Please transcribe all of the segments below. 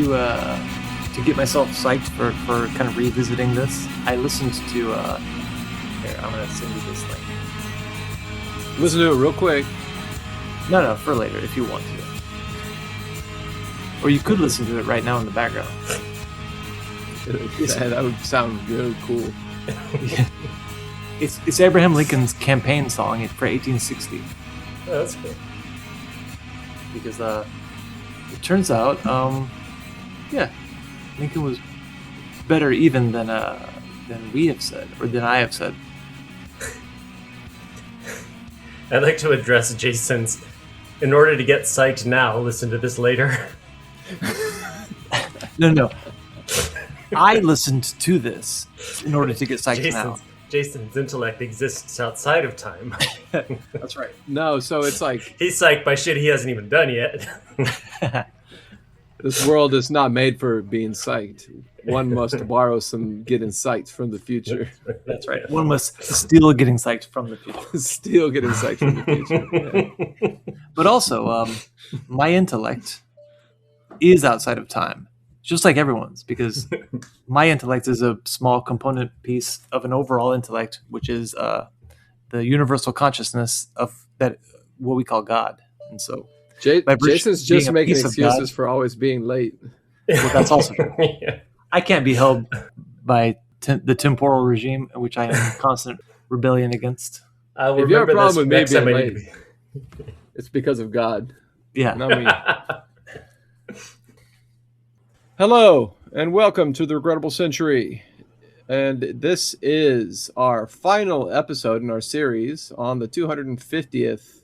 to get myself psyched for kind of revisiting this, I listened to. Here, I'm gonna send you this link. Listen to it real quick. No, for later if you want to. Or you could listen to it right now in the background. That would sound really cool. It's Abraham Lincoln's campaign song for 1860. Oh, that's cool. Because it turns out, Lincoln was better even than we have said, or than I have said. I'd like to address Jason's, in order to get psyched now, listen to this later. No. I listened to this in order to get psyched now. Jason's intellect exists outside of time. That's right. No, so it's like He's psyched by shit he hasn't even done yet. this world is not made for being psyched. One must borrow some getting psyched from the future. That's right. One must steal getting psyched from the future. Still getting psyched from the future. Yeah. But also, my intellect is outside of time, just like everyone's, because my intellect is a small component piece of an overall intellect, which is the universal consciousness of that, what we call God. And so, Jason's just making excuses God, for always being late. well, that's also true. Yeah. I can't be held by the temporal regime, which I am in constant rebellion against. I will If you have a remember problem this with me next time being late, it's because of God. Yeah. Not me. Hello, and welcome to the Regrettable Century. And this is our final episode in our series on the 250th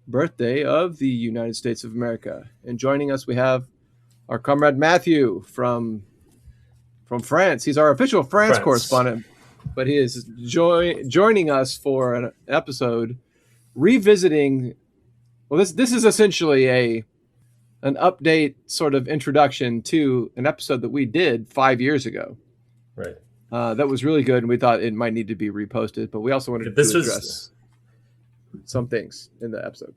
birthday of the United States of America. And joining us, we have our comrade Matthew from France. He's our official France correspondent, but he is joining us for an episode revisiting. Well, this is essentially an update sort of introduction to an episode that we did 5 years ago. Right. That was really good, and we thought it might need to be reposted, but we also wanted to address some things in the episode.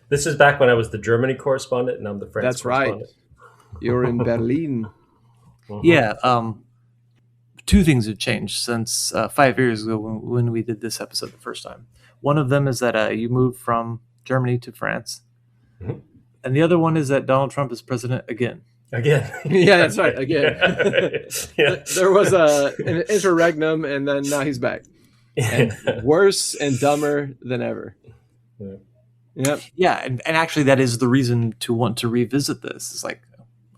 This is back when I was the Germany correspondent, and I'm the France correspondent. That's right. You're in Berlin. Uh-huh. Yeah. Two things have changed since 5 years ago when we did this episode the first time. One of them is that you moved from Germany to France. Mm-hmm. And the other one is that Donald Trump is president again. Again. Yeah, that's right. Again. Yeah. There was an interregnum, and then now he's back. And worse and dumber than ever. Yeah. Yep. Yeah, and actually that is the reason to want to revisit this. It's like,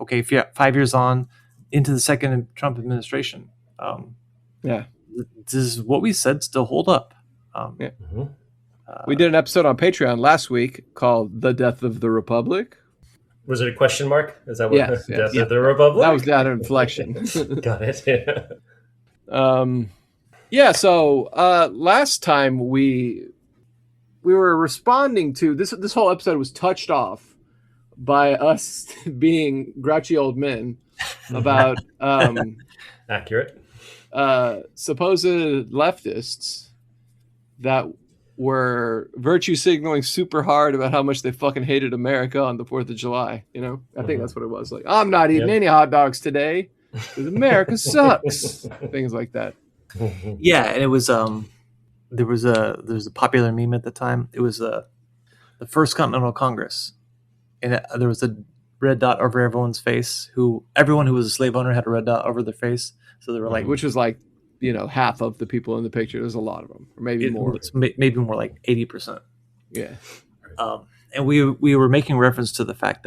okay, 5 years on into the second Trump administration, does what we said still hold up? Yeah. Mm-hmm. We did an episode on Patreon last week called "The Death of the Republic." Was it a question mark? Is that what Yes, Death yeah. of the Republic? That was that inflection. Got it. Yeah. So last time we were responding to this whole episode was touched off by us being grouchy old men about Accurate. supposed leftists that were virtue signaling super hard about how much they fucking hated America on the 4th of July. You know, I think that's what it was. Like, I'm not eating any hot dogs today because America sucks. Things like that. Yeah, and it was there was a popular meme at the time. It was the First Continental Congress, and there was a red dot over everyone's face. Everyone who was a slave owner had a red dot over their face. So they were like, which was like, half of the people in the picture. There's a lot of them, or maybe more. Maybe more like 80%. Yeah. And we were making reference to the fact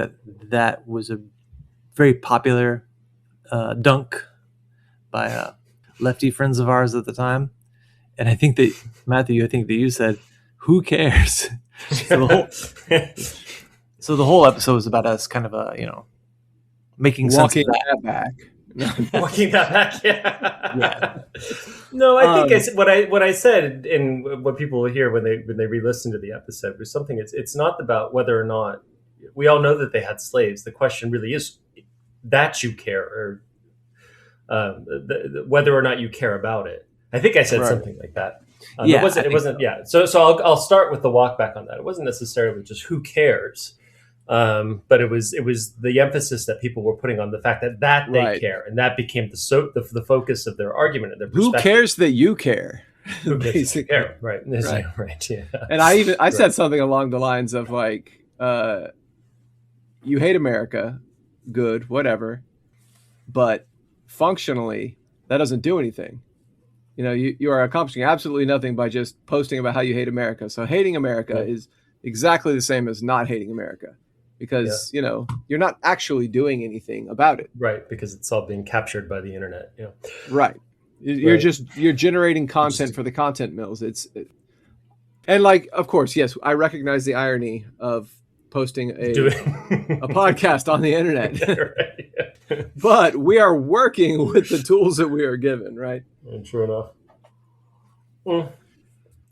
that was a very popular dunk by lefty friends of ours at the time. And I think that, Matthew, you said, who cares? So the whole episode was about us kind of, making sense of that back. Walking that back, yeah. No, I think what I said, and what people will hear when they re-listen to the episode was something. It's not about whether or not we all know that they had slaves. The question really is that you care, or whether or not you care about it. I think I said something like that. It wasn't. Yeah. So I'll start with the walk back on that. It wasn't necessarily just who cares. But it was the emphasis that people were putting on the fact that they Right. care, and that became the focus of their argument and their Who perspective. cares that you care? Who cares that you Basically. care? Right. Right. Right. Yeah. And I said something along the lines of like, you hate America, good, whatever, but functionally that doesn't do anything. You know, you are accomplishing absolutely nothing by just posting about how you hate America. So hating America is exactly the same as not hating America, because you know, you're not actually doing anything about it. Right, because it's all being captured by the internet. Yeah. Right. You're generating content for the content mills. And like, of course, yes, I recognize the irony of posting a podcast on the internet. Right. But we are working with the tools that we are given, right? And true enough.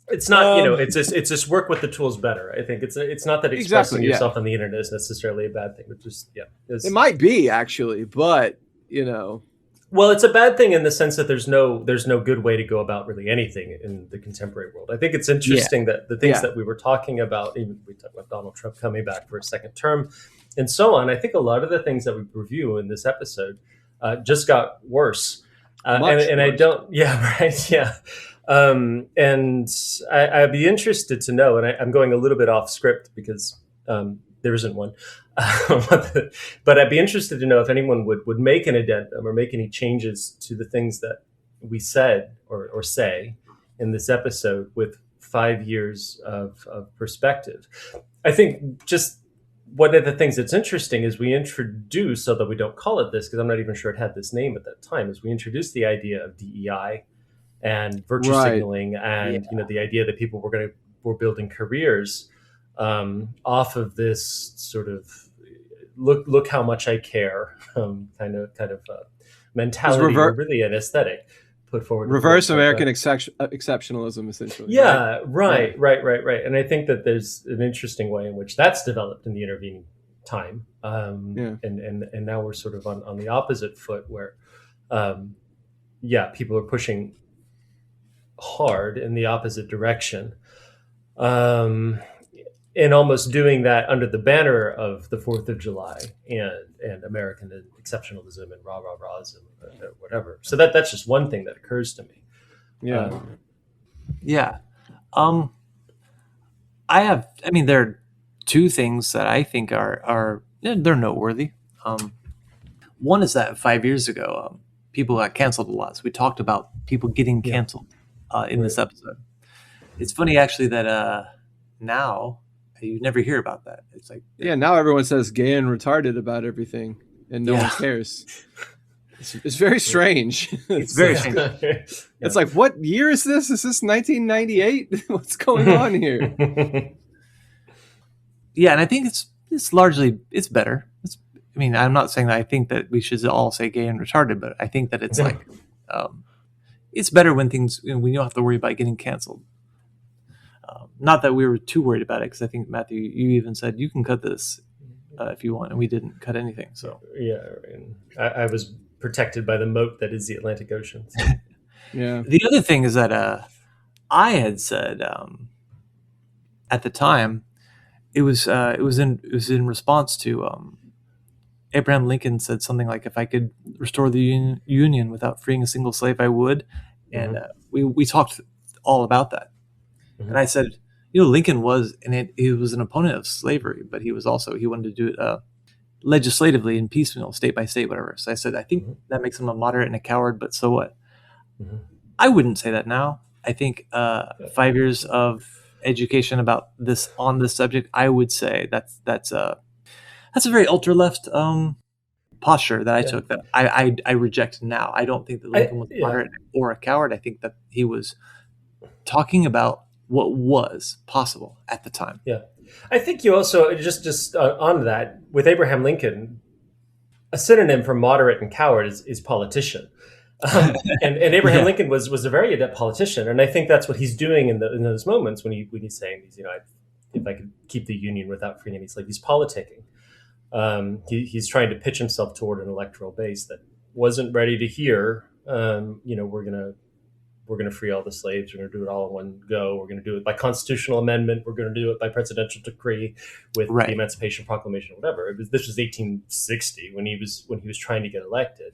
It's not, it's just work with the tools better. I think it's not that expressing yourself on the internet is necessarily a bad thing. But just it might be actually, but you know. Well, it's a bad thing in the sense that there's no good way to go about really anything in the contemporary world. I think it's interesting that the things that we were talking about, even we talked about Donald Trump coming back for a second term and so on. I think a lot of the things that we review in this episode just got worse. And worse. I don't, right. Yeah. And I'd be interested to know, and I'm going a little bit off script because there isn't one. But I'd be interested to know if anyone would make an addendum or make any changes to the things that we said or say in this episode with 5 years of perspective. I think just one of the things that's interesting is we introduce, so that we don't call it this, because I'm not even sure it had this name at that time, is we introduced the idea of DEI and virtue signaling and the idea that people were building careers off of this sort of look how much I care kind of mentality, or really an aesthetic put forward. Reverse American exceptionalism, essentially. Yeah, right. And I think that there's an interesting way in which that's developed in the intervening time. And now we're sort of on the opposite foot where, people are pushing hard in the opposite direction. And almost doing that under the banner of the 4th of July and American exceptionalism and rah-rah-rahs and whatever. So that's just one thing that occurs to me. There are two things that I think are they're noteworthy. One is that 5 years ago, people got canceled a lot. So we talked about people getting canceled in this episode. It's funny, actually, that now you never hear about that. It's like now everyone says gay and retarded about everything, and no one cares. It's very strange. It's very strange. It's like, what year is this? Is this 1998? What's going on here? And I think it's largely better. I'm not saying that I think that we should all say gay and retarded, but I think that it's like it's better when things we don't have to worry about getting canceled. Not that we were too worried about it, because I think, Matthew, you even said you can cut this if you want, and we didn't cut anything. So I was protected by the moat that is the Atlantic Ocean. So. The other thing is that I had said at the time it was in response to Abraham Lincoln said something like, "If I could restore the Union without freeing a single slave, I would," and we talked all about that. And I said, Lincoln was, he was an opponent of slavery, but he wanted to do it legislatively and piecemeal, state by state, whatever. So I said, I think that makes him a moderate and a coward, but so what? I wouldn't say that now. I think 5 years of education about this on this subject, I would say that's a very ultra left posture that I took, that I reject now. I don't think that Lincoln was moderate or a coward. I think that he was talking about what was possible at the time. Yeah. I think you also, just on that, with Abraham Lincoln, a synonym for moderate and coward is politician. And Abraham Lincoln was a very adept politician. And I think that's what he's doing in those moments when he's saying these, if I could keep the Union without freeing any slaves, he's politicking. He's trying to pitch himself toward an electoral base that wasn't ready to hear, we're going to we're going to free all the slaves. We're going to do it all in one go. We're going to do it by constitutional amendment. We're going to do it by presidential decree with the Emancipation Proclamation, or whatever. This was 1860 when he was trying to get elected.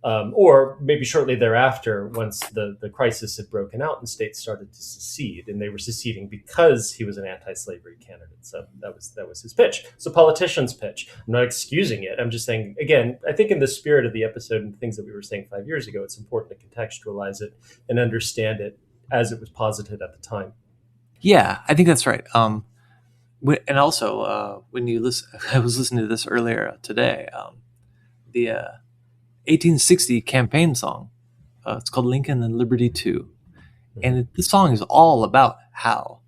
Or maybe shortly thereafter, once the crisis had broken out and states started to secede, and they were seceding because he was an anti-slavery candidate. So that was his pitch. So politicians' pitch. I'm not excusing it. I'm just saying, again, I think in the spirit of the episode and things that we were saying 5 years ago, it's important to contextualize it and understand it as it was posited at the time. Yeah, I think that's right. And also, when you listen, I was listening to this earlier today. The 1860 campaign song. It's called Lincoln and Liberty Too. And this song is all about how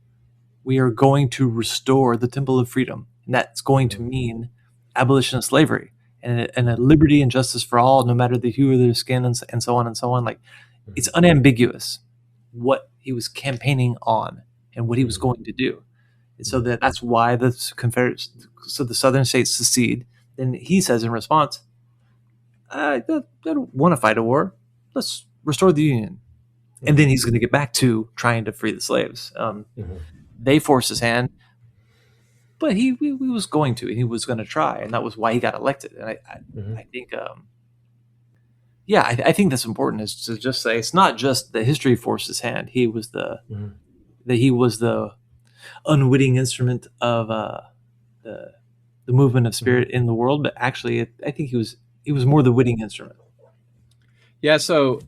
we are going to restore the Temple of Freedom. And that's going to mean abolition of slavery and a liberty and justice for all, no matter the hue of their skin, and so on and so on. Like, it's unambiguous what he was campaigning on and what he was going to do. And so that's why the southern states secede. And he says in response, I don't want to fight a war. Let's restore the Union. And then he's going to get back to trying to free the slaves. They forced his hand, but he was going to, and he was going to try, and that was why he got elected. And I think, I think that's important, is to just say it's not just that history forced his hand. He was the unwitting instrument of the movement of spirit in the world, but actually, I think he was more the witting instrument. Yeah, so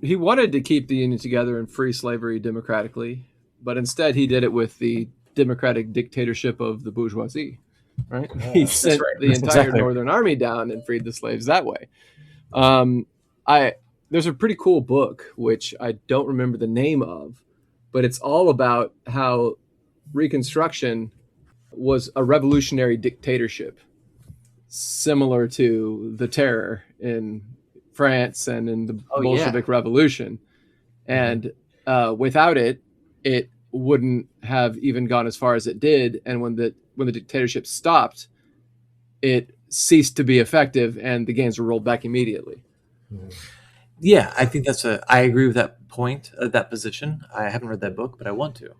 he wanted to keep the Union together and free slavery democratically, but instead he did it with the democratic dictatorship of the bourgeoisie, right? He sent the entire Northern Army down and freed the slaves that way. There's a pretty cool book, which I don't remember the name of, but it's all about how Reconstruction was a revolutionary dictatorship, similar to the Terror in France and in the Bolshevik Revolution. And without it, it wouldn't have even gone as far as it did. And when the dictatorship stopped, it ceased to be effective, and the gains were rolled back immediately. Yeah, I think I agree with that point, that position. I haven't read that book, but I want to.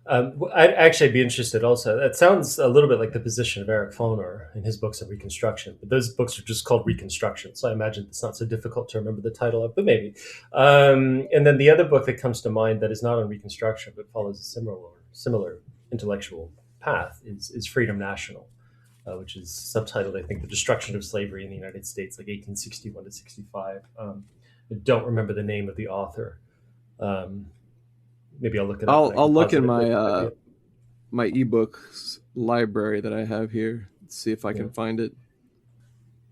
I'd actually be interested also. That sounds a little bit like the position of Eric Foner in his books of Reconstruction, but those books are just called Reconstruction. So I imagine it's not so difficult to remember the title of, but maybe. And then the other book that comes to mind that is not on Reconstruction, but follows a similar intellectual path is Freedom National, which is subtitled, I think, The Destruction of Slavery in the United States, like 1861 to 65. I don't remember the name of the author. Maybe I'll look it up. I'll look in my my ebooks library that I have here. See if I can find it.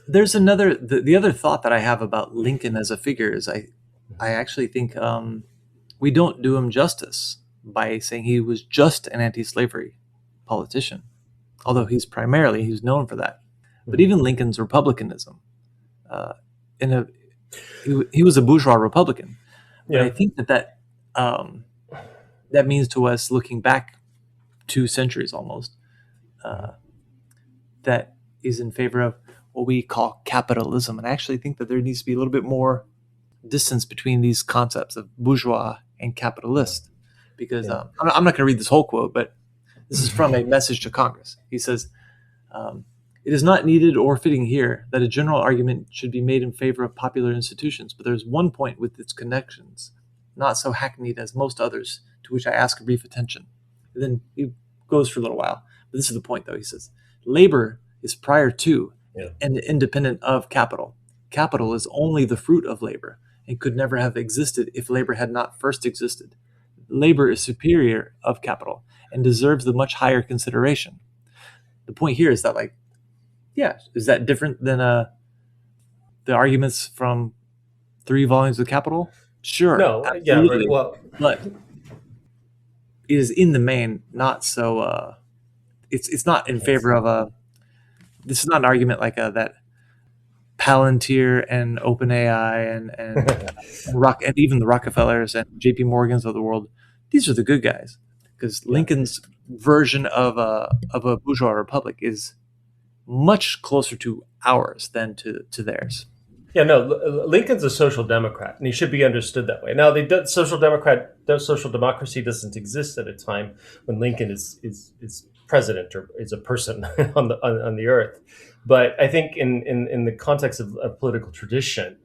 There's another the other thought that I have about Lincoln as a figure is I actually think we don't do him justice by saying he was just an anti-slavery politician, although he's known for that. But even Lincoln's republicanism, he was a bourgeois Republican. But I think that means to us, looking back 2 centuries almost, that is in favor of what we call capitalism. And I actually think that there needs to be a little bit more distance between these concepts of bourgeois and capitalist. Because I'm not going to read this whole quote, but this is from a message to Congress. He says, it is not needed or fitting here that a general argument should be made in favor of popular institutions, but there's one point with its connections, not so hackneyed as most others, to which I ask a brief attention. And then he goes for a little while. But this is the point, though. He says, labor is prior to and independent of capital. Capital is only the fruit of labor and could never have existed if labor had not first existed. Labor is superior of capital and deserves the much higher consideration. The point here is that, is that different than the arguments from 3 volumes of Capital? Sure. No, absolutely. Well, but it is in the main not so. It's not in favor of this is not an argument like that Palantir and OpenAI and even the Rockefellers and JP Morgans of the world. These are the good guys, because Lincoln's version of a bourgeois republic is much closer to ours than to theirs. Yeah, no, Lincoln's a social democrat, and he should be understood that way. Now, the social democracy doesn't exist at a time when Lincoln is president or is a person on the earth. But I think in the context of political tradition,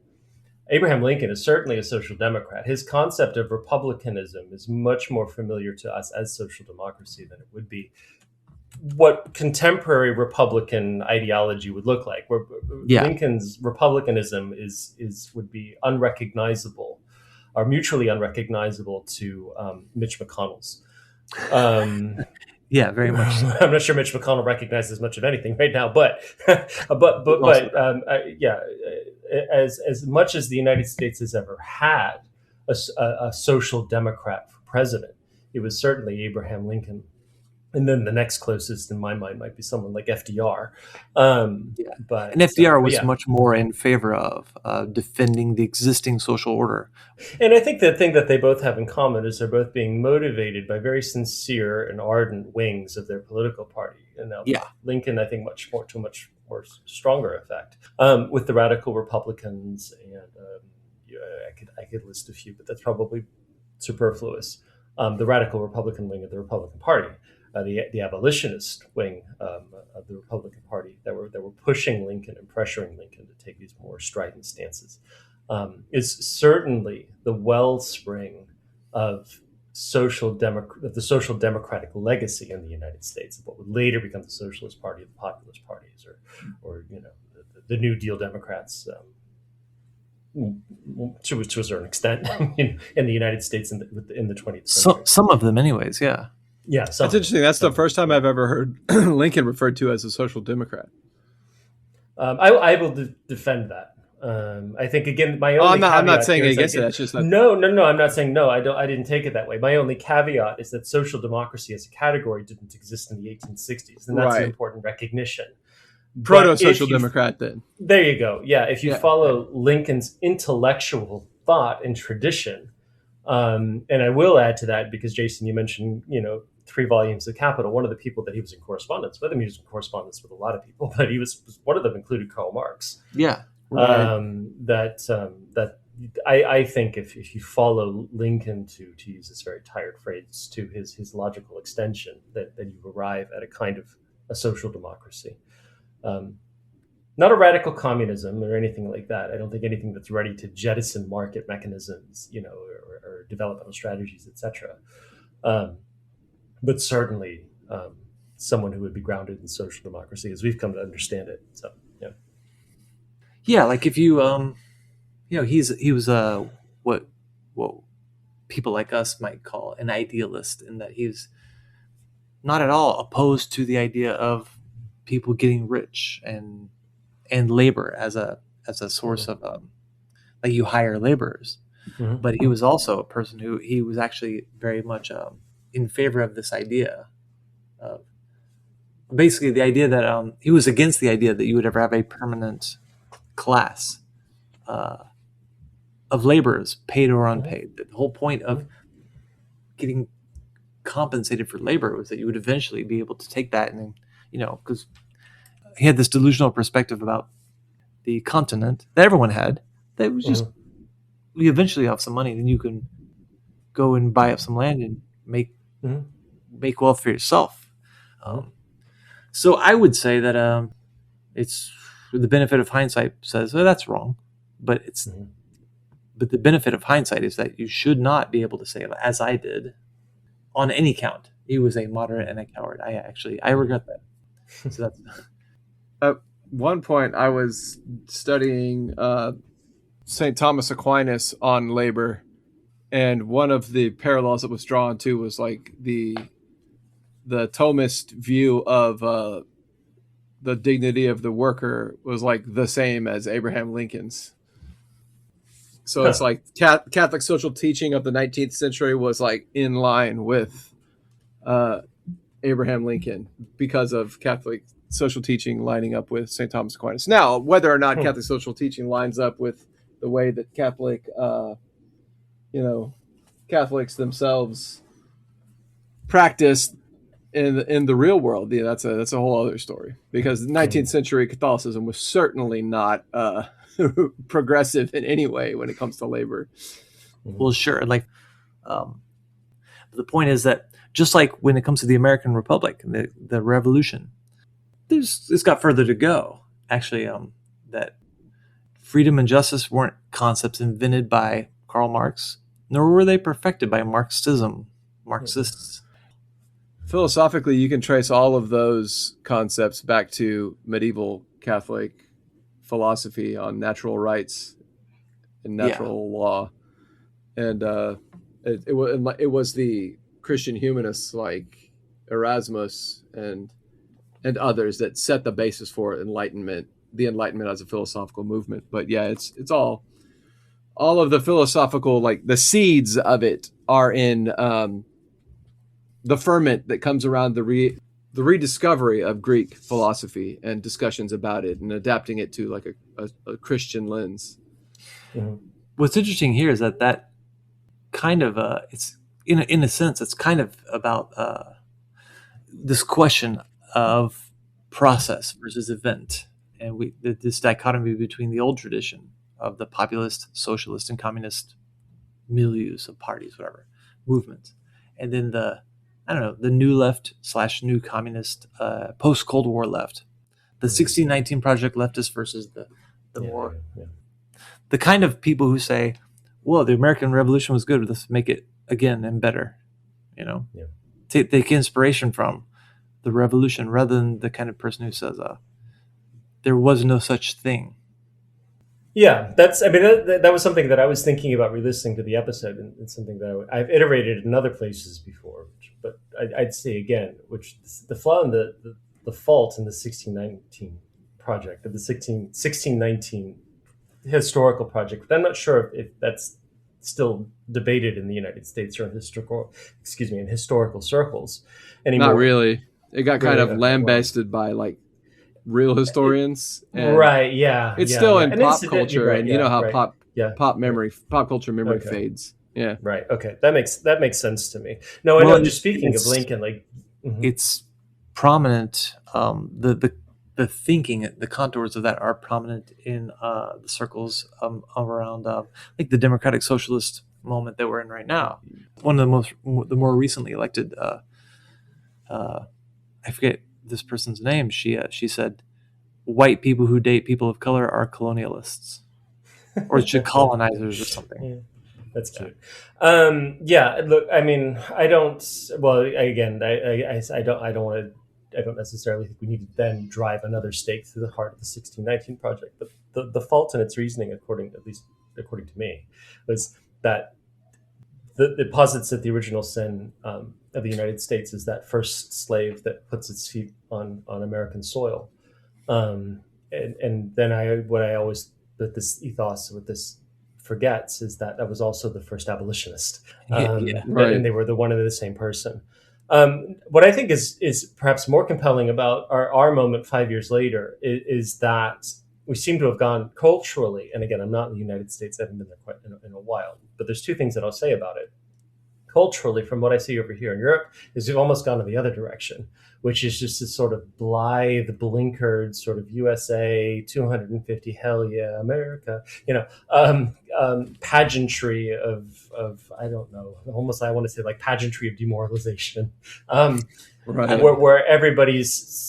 Abraham Lincoln is certainly a social democrat. His concept of republicanism is much more familiar to us as social democracy than it would be what contemporary Republican ideology would look like. Where Lincoln's republicanism would be unrecognizable, or mutually unrecognizable to Mitch McConnell's. Yeah, very much. I'm not sure Mitch McConnell recognizes much of anything right now, but as much as the United States has ever had a social democrat for president, it was certainly Abraham Lincoln. And then the next closest in my mind might be someone like FDR. But FDR was much more in favor of defending the existing social order. And I think the thing that they both have in common is they're both being motivated by very sincere and ardent wings of their political party. And now Lincoln, I think, much more stronger effect with the radical Republicans. And I could list a few, but that's probably superfluous. The radical Republican wing of the Republican Party. The abolitionist wing of the Republican Party that were pushing Lincoln and pressuring Lincoln to take these more strident stances is certainly the wellspring of the social democratic legacy in the United States of what would later become the Socialist Party, the Populist Parties, or the New Deal Democrats. To a certain extent, in the United States in the 20th century. Some of them, anyways, yeah. Yeah, that's interesting. That's the first time I've ever heard Lincoln referred to as a social democrat. I will defend that. I think again, my only. I'm not saying against it. That's just no. I'm not saying no. I didn't take it that way. My only caveat is that social democracy as a category didn't exist in the 1860s, and that's an important recognition. Proto-social democrat, then. There you go. Yeah, if you follow Lincoln's intellectual thought and tradition, and I will add to that because Jason, you mentioned 3 volumes of Capital. One of the people that he was in correspondence with, he was in correspondence with a lot of people, but he was one of them included Karl Marx. Yeah. That I think if you follow Lincoln to use this very tired phrase to his logical extension, that you arrive at a kind of a social democracy. Not a radical communism or anything like that. I don't think anything that's ready to jettison market mechanisms, or developmental strategies, etc. But certainly someone who would be grounded in social democracy as we've come to understand it. So, yeah. Yeah, like if you, he was what people like us might call an idealist, in that he's not at all opposed to the idea of people getting rich and labor as a source of like you hire laborers. Mm-hmm. But he was also a person who he was actually very much in favor of this idea of basically the idea that he was against the idea that you would ever have a permanent class of laborers, paid or unpaid. The whole point of getting compensated for labor was that you would eventually be able to take that and, because he had this delusional perspective about the continent that everyone had, that was just, you eventually have some money, then you can go and buy up some land and make wealth for yourself. So I would say that it's the benefit of hindsight says that's wrong, but but the benefit of hindsight is that you should not be able to say, as I did, on any count, he was a moderate and a coward. I regret that. So that's. At one point, I was studying St. Thomas Aquinas on labor, and one of the parallels that was drawn to was like the Thomist view of the dignity of the worker was like the same as Abraham Lincoln's. So it's like Catholic social teaching of the 19th century was like in line with Abraham Lincoln because of Catholic social teaching lining up with St. Thomas Aquinas. Now, whether or not Catholic social teaching lines up with the way that Catholics themselves practice in the real world, yeah, that's a whole other story, because 19th century Catholicism was certainly not progressive in any way when it comes to labor. Well, sure. Like, the point is that just like when it comes to the American Republic and the Revolution, it's got further to go. Actually, that freedom and justice weren't concepts invented by Karl Marx, nor were they perfected by Marxists. Philosophically, you can trace all of those concepts back to medieval Catholic philosophy on natural rights and natural law, and it was the Christian humanists like Erasmus and others that set the basis for the Enlightenment as a philosophical movement. But yeah, it's all of the philosophical, like the seeds of it are in the ferment that comes around the rediscovery of Greek philosophy and discussions about it and adapting it to like a Christian lens. Mm-hmm. What's interesting here is that kind of it's in a sense it's kind of about this question of process versus event, and this dichotomy between the old tradition of the populist, socialist, and communist milieus of parties, whatever movements, and then the new left / new communist post Cold War left, the 1619 Project leftists versus the the kind of people who say, well, the American Revolution was good, let's make it again and better, take inspiration from the revolution, rather than the kind of person who says there was no such thing. Yeah, that was something that I was thinking about re-listening to the episode, and it's something that I've iterated in other places before, but I'd say again, which the flaw in the fault in the 1619 project, of the 1619 historical project, but I'm not sure if that's still debated in the United States or in historical circles anymore. Not really. It got kind of lambasted by like real historians, right? Yeah, it's still in pop culture, and you know how pop culture memory fades. Yeah, right. Okay, that makes sense to me. No, I know. Just speaking of Lincoln, like it's prominent. The thinking, the contours of that are prominent in the circles around like the democratic socialist moment that we're in right now. One of the more recently elected, I forget this person's name. She said, white people who date people of color are colonialists, or colonizers or something. Yeah. That's cute. Look, I mean, I don't necessarily think we need to then drive another stake through the heart of the 1619 project. But the fault in its reasoning, according to me, was that it posits that the original sin of the United States is that first slave that puts its feet on American soil. And then what this ethos, what this forgets, is that was also the first abolitionist. Right. And they were the one and the same person. What I think is perhaps more compelling about our moment 5 years later is that we seem to have gone culturally, and again, I'm not in the United States, I haven't been there quite in a while, but there's two things that I'll say about it. Culturally, from what I see over here in Europe, is we've almost gone in the other direction, which is just this sort of blithe, blinkered sort of USA 250, hell yeah, America, pageantry of I don't know, almost I want to say like pageantry of demoralization, right? Where everybody's.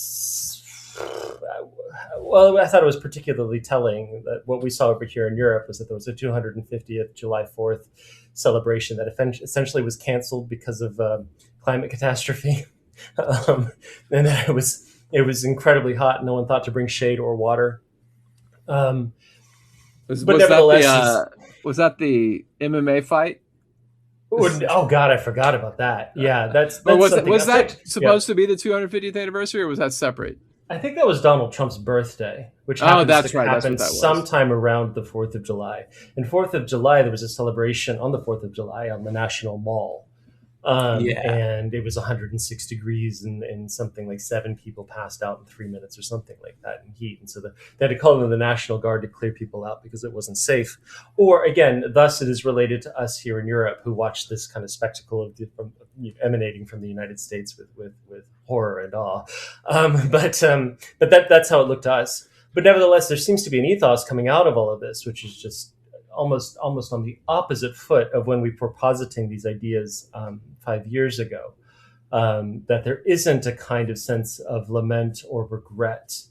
Well, I thought it was particularly telling that what we saw over here in Europe was that there was a 250th July 4th celebration that essentially was canceled because of climate catastrophe, and that it was incredibly hot. No one thought to bring shade or water. Was that the MMA fight? Oh God, I forgot about that. Yeah, that's was that supposed to be the 250th anniversary, or was that separate? I think that was Donald Trump's birthday, which happened sometime around the 4th of July. And 4th of July, there was a celebration on the 4th of July on the National Mall, And it was 106 degrees, and something like 7 people passed out in 3 minutes or something like that in heat. And so they had to call in the National Guard to clear people out because it wasn't safe. Or again, thus it is related to us here in Europe, who watch this kind of spectacle emanating from the United States with horror and awe. But that's how it looked to us. But nevertheless, there seems to be an ethos coming out of all of this, which is just almost on the opposite foot of when we were positing these ideas 5 years ago, that there isn't a kind of sense of lament or regret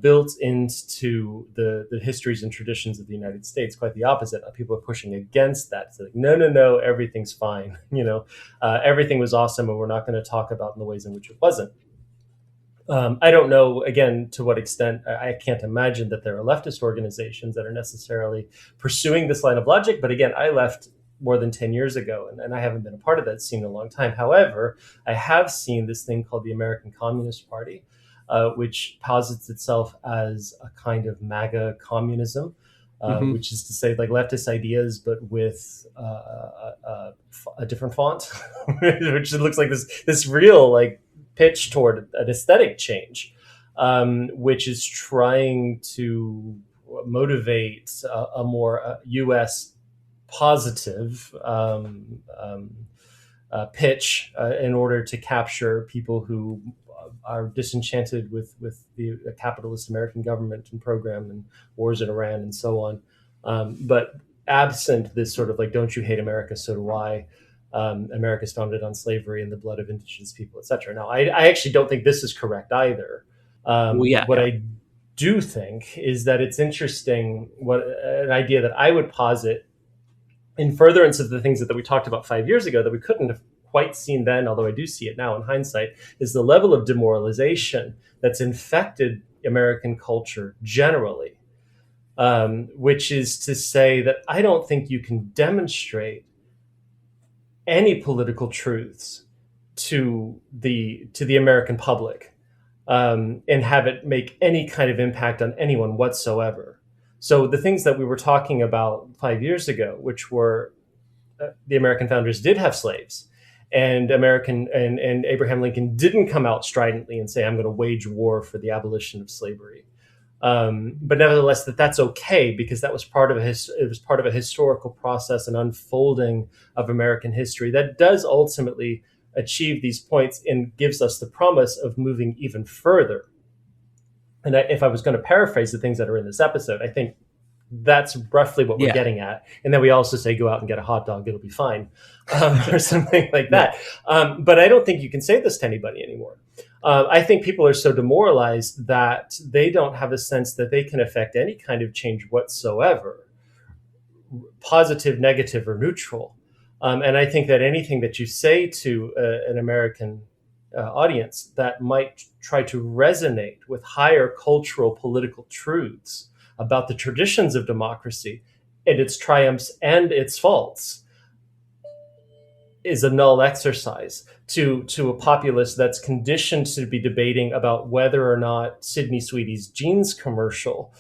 built into the histories and traditions of the United States. Quite the opposite. People are pushing against that. It's like, no, everything's fine. Everything was awesome, and we're not going to talk about in the ways in which it wasn't. I don't know, again, to what extent. I can't imagine that there are leftist organizations that are necessarily pursuing this line of logic. But again, I left more than 10 years ago, and I haven't been a part of that scene in a long time. However, I have seen this thing called the American Communist Party, which posits itself as a kind of MAGA communism, which is to say, like leftist ideas, but with a different font, which looks like this real like pitch toward an aesthetic change, which is trying to motivate a more U.S. positive pitch in order to capture people who are disenchanted with the capitalist American government and program and wars in Iran and so on. But absent this sort of like, don't you hate America, so do I, America is founded on slavery and the blood of indigenous people, etc. Now, I actually don't think this is correct either. What I do think is that it's interesting, an idea that I would posit in furtherance of the things that we talked about 5 years ago that we couldn't have quite seen then, although I do see it now in hindsight, is the level of demoralization that's infected American culture generally, which is to say that I don't think you can demonstrate any political truths to the American public and have it make any kind of impact on anyone whatsoever. So the things that we were talking about 5 years ago, which were the American founders did have slaves, and Abraham Lincoln didn't come out stridently and say, I'm going to wage war for the abolition of slavery. But nevertheless, that's okay, because that was part of a historical process and unfolding of American history that does ultimately achieve these points and gives us the promise of moving even further. And if I was going to paraphrase the things that are in this episode, I think that's roughly what we're getting at. And then we also say, go out and get a hot dog, it'll be fine, or something like that. But I don't think you can say this to anybody anymore. I think people are so demoralized that they don't have a sense that they can affect any kind of change whatsoever, positive, negative, or neutral. And I think that anything that you say to an American audience that might try to resonate with higher cultural political truths about the traditions of democracy and its triumphs and its faults is a null exercise to a populace that's conditioned to be debating about whether or not Sydney Sweetie's jeans commercial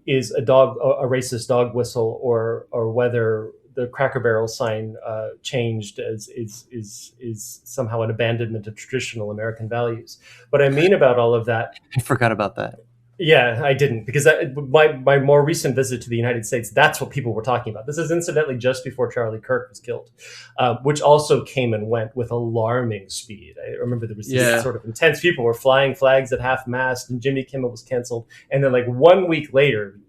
is a racist dog whistle, or whether the Cracker Barrel sign changed is somehow an abandonment of traditional American values. What I mean about all of that, I forgot about that. Yeah, I didn't, because my more recent visit to the United States, that's what people were talking about. This is incidentally just before Charlie Kirk was killed, which also came and went with alarming speed. I remember there was this sort of intense, people were flying flags at half-mast, and Jimmy Kimmel was canceled. And then like 1 week later,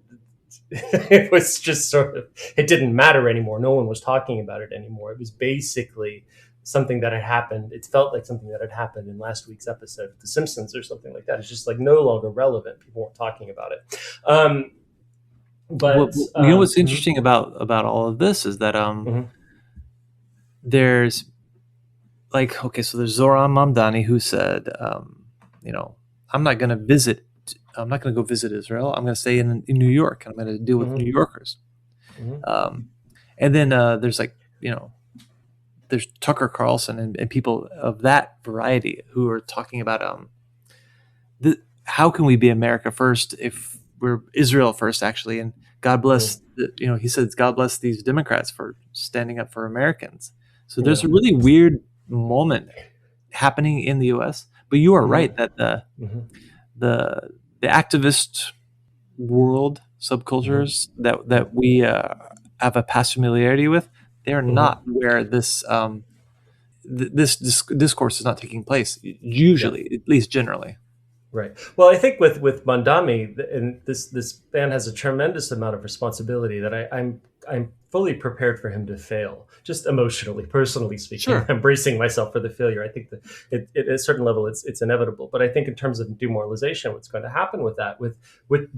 it was just sort of, it didn't matter anymore. No one was talking about it anymore. It was basically something that had happened. It felt like something that had happened in last week's episode of The Simpsons or something like that. It's just like no longer relevant. People weren't talking about it. But you know what's interesting about all of this is that there's like, okay, so there's Zoran Mamdani who said, I'm not going to go visit Israel. I'm going to stay in New York, and I'm going to deal with New Yorkers. And then there's like, there's Tucker Carlson and people of that variety who are talking about how can we be America first if we're Israel first, actually. And God bless, he says, God bless these Democrats for standing up for Americans. So there's a really weird moment happening in the U.S. But you are right that the activist world subcultures that we have a past familiarity with, they're not where this this discourse is not taking place usually, at least generally. Right. Well, I think with Mandami, and this band has a tremendous amount of responsibility that I'm fully prepared for him to fail, just emotionally, personally speaking. Sure. I'm bracing myself for the failure. I think that at a certain level, it's inevitable. But I think in terms of demoralization, what's going to happen with that, with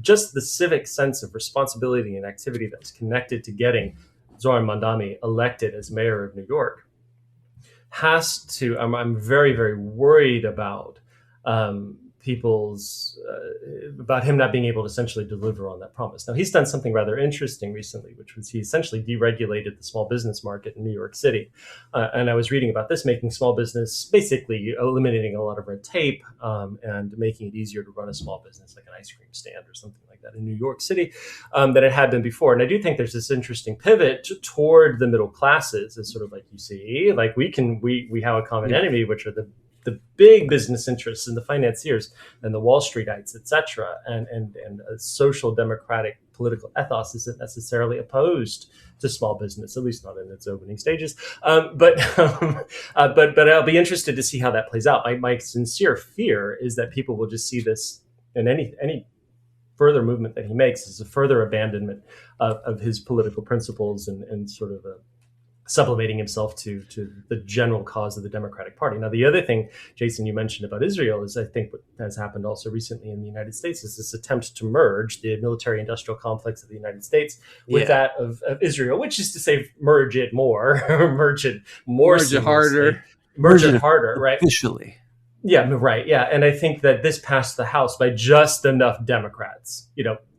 just the civic sense of responsibility and activity that's connected to getting Zoran Mandami elected as mayor of New York, has to. I'm very, very worried about. People's about him not being able to essentially deliver on that promise. Now, he's done something rather interesting recently, which was he essentially deregulated the small business market in New York City. And I was reading about this, making small business, basically eliminating a lot of red tape and making it easier to run a small business like an ice cream stand or something like that in New York City than it had been before. And I do think there's this interesting pivot toward the middle classes, as sort of like, you see, like we have a common enemy, which are the big business interests and the financiers and the Wall Streetites, et cetera, and a social democratic political ethos isn't necessarily opposed to small business, at least not in its opening stages. But I'll be interested to see how that plays out. My sincere fear is that people will just see this, and any further movement that he makes is a further abandonment of his political principles and sort of sublimating himself to the general cause of the Democratic Party. Now, the other thing, Jason, you mentioned about Israel is I think what has happened also recently in the United States is this attempt to merge the military-industrial complex of the United States with that of Israel, which is to say merge it more, merge it harder, right? Officially. Yeah, right. Yeah. And I think that this passed the House by just enough Democrats,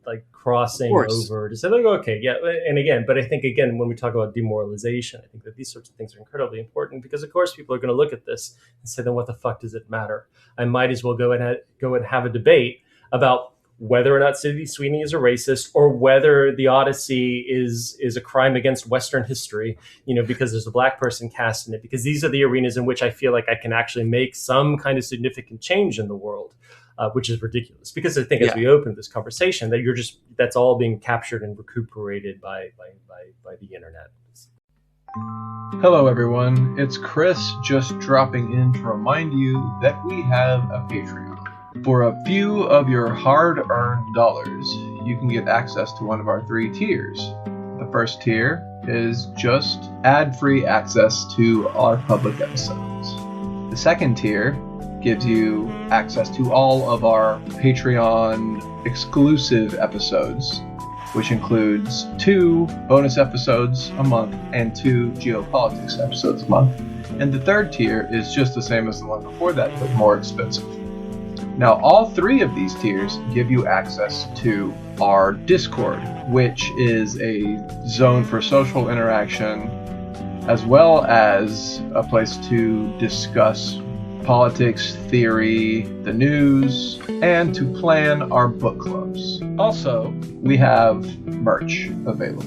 like crossing over to say, like, okay, yeah. And again, but I think, again, when we talk about demoralization, I think that these sorts of things are incredibly important because, of course, people are going to look at this and say, then what the fuck does it matter? I might as well go and have a debate about whether or not Sidney Sweeney is a racist or whether the Odyssey is a crime against Western history, because there's a black person cast in it, because these are the arenas in which I feel like I can actually make some kind of significant change in the world. Which is ridiculous because I think as we open this conversation that that's all being captured and recuperated by the internet. Hello everyone, it's Chris just dropping in to remind you that we have a Patreon. For a few of your hard-earned dollars, you can get access to one of our 3 tiers. The first tier is just ad-free access to our public episodes. The second tier gives you access to all of our Patreon exclusive episodes, which includes 2 bonus episodes a month and 2 geopolitics episodes a month. And the third tier is just the same as the one before that, but more expensive. Now, all 3 of these tiers give you access to our Discord, which is a zone for social interaction, as well as a place to discuss politics, theory, the news, and to plan our book clubs. Also, we have merch available.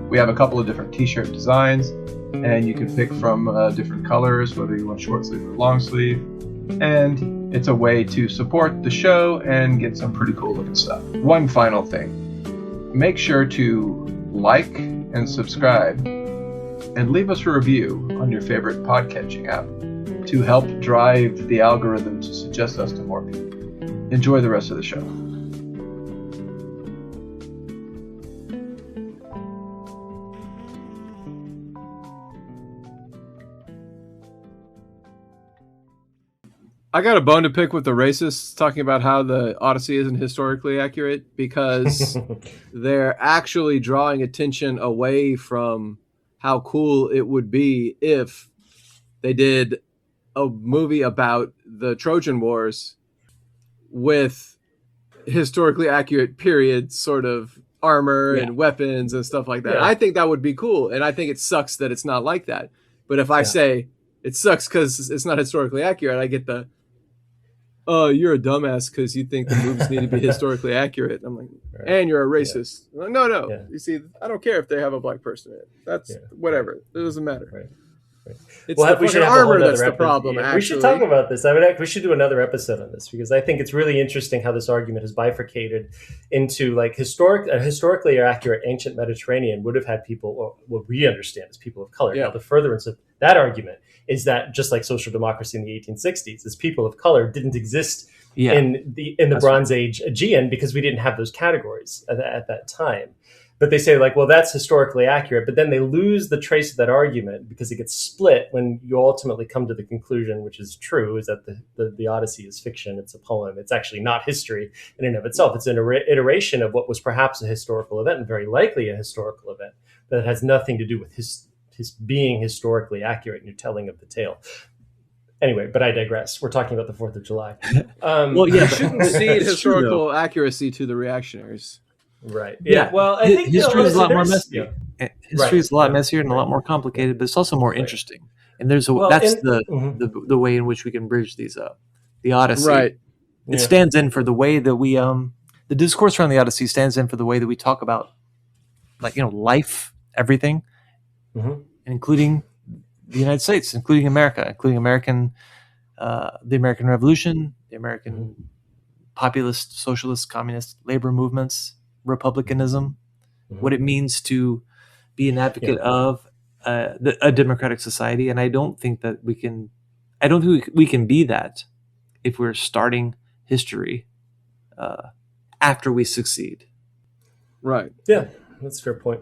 We have a couple of different t-shirt designs, and you can pick from different colors, whether you want short sleeve or long sleeve. And it's a way to support the show and get some pretty cool looking stuff. One final thing. Make sure to like and subscribe and leave us a review on your favorite podcatching app to help drive the algorithm to suggest us to more people. Enjoy the rest of the show. I got a bone to pick with the racists talking about how the Odyssey isn't historically accurate because they're actually drawing attention away from how cool it would be if they did a movie about the Trojan Wars with historically accurate period sort of armor and weapons and stuff like that. I think that would be cool. And I think it sucks that it's not like that. But if I say it sucks because it's not historically accurate, I get the, you're a dumbass because you think the movies need to be historically accurate. I'm like, and you're a racist. No. You see, I don't care if they have a black person in it. That's whatever. It doesn't matter. Right. It's Well, the we should fucking have a whole armor other that's the episode. problem, Yeah, actually. we should talk about this. We should do another episode on this because I think it's really interesting how this argument has bifurcated into like historically accurate ancient Mediterranean would have had people, or what we understand as people of color. Yeah. Now, the furtherance of that argument is that just like social democracy in the 1860s, as people of color didn't exist in the Bronze Age Aegean because we didn't have those categories at that time. But they say like, well, that's historically accurate, but then they lose the trace of that argument because it gets split when you ultimately come to the conclusion, which is true, is that the Odyssey is fiction. It's a poem. It's actually not history in and of itself. It's an iteration of what was perhaps a historical event and very likely a historical event, but it has nothing to do with his being historically accurate in your telling of the tale. Anyway, but I digress. We're talking about the 4th of July. Well, yeah, shouldn't cede historical accuracy to the reactionaries. Right. Yeah. Well, I think history is a lot more messy. Yeah. History is a lot messier and a lot more complicated, but it's also more interesting. And there's the way in which we can bridge these up. The Odyssey, right? It stands in for the way that we the discourse around the Odyssey stands in for the way that we talk about, like, life, everything, including the United States, including America, including the American Revolution, the American populist, socialist, communist, labor movements, republicanism, what it means to be an advocate of a democratic society. And I don't think we can be that if we're starting history after we succeed. Right. Yeah, that's a fair point.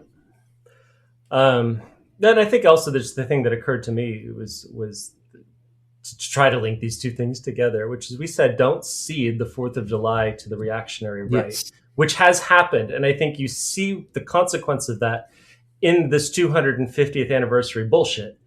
Then I think also the thing that occurred to me was to try to link these two things together, which is we said don't cede the 4th of July to the reactionary right, which has happened. And I think you see the consequence of that in this 250th anniversary bullshit.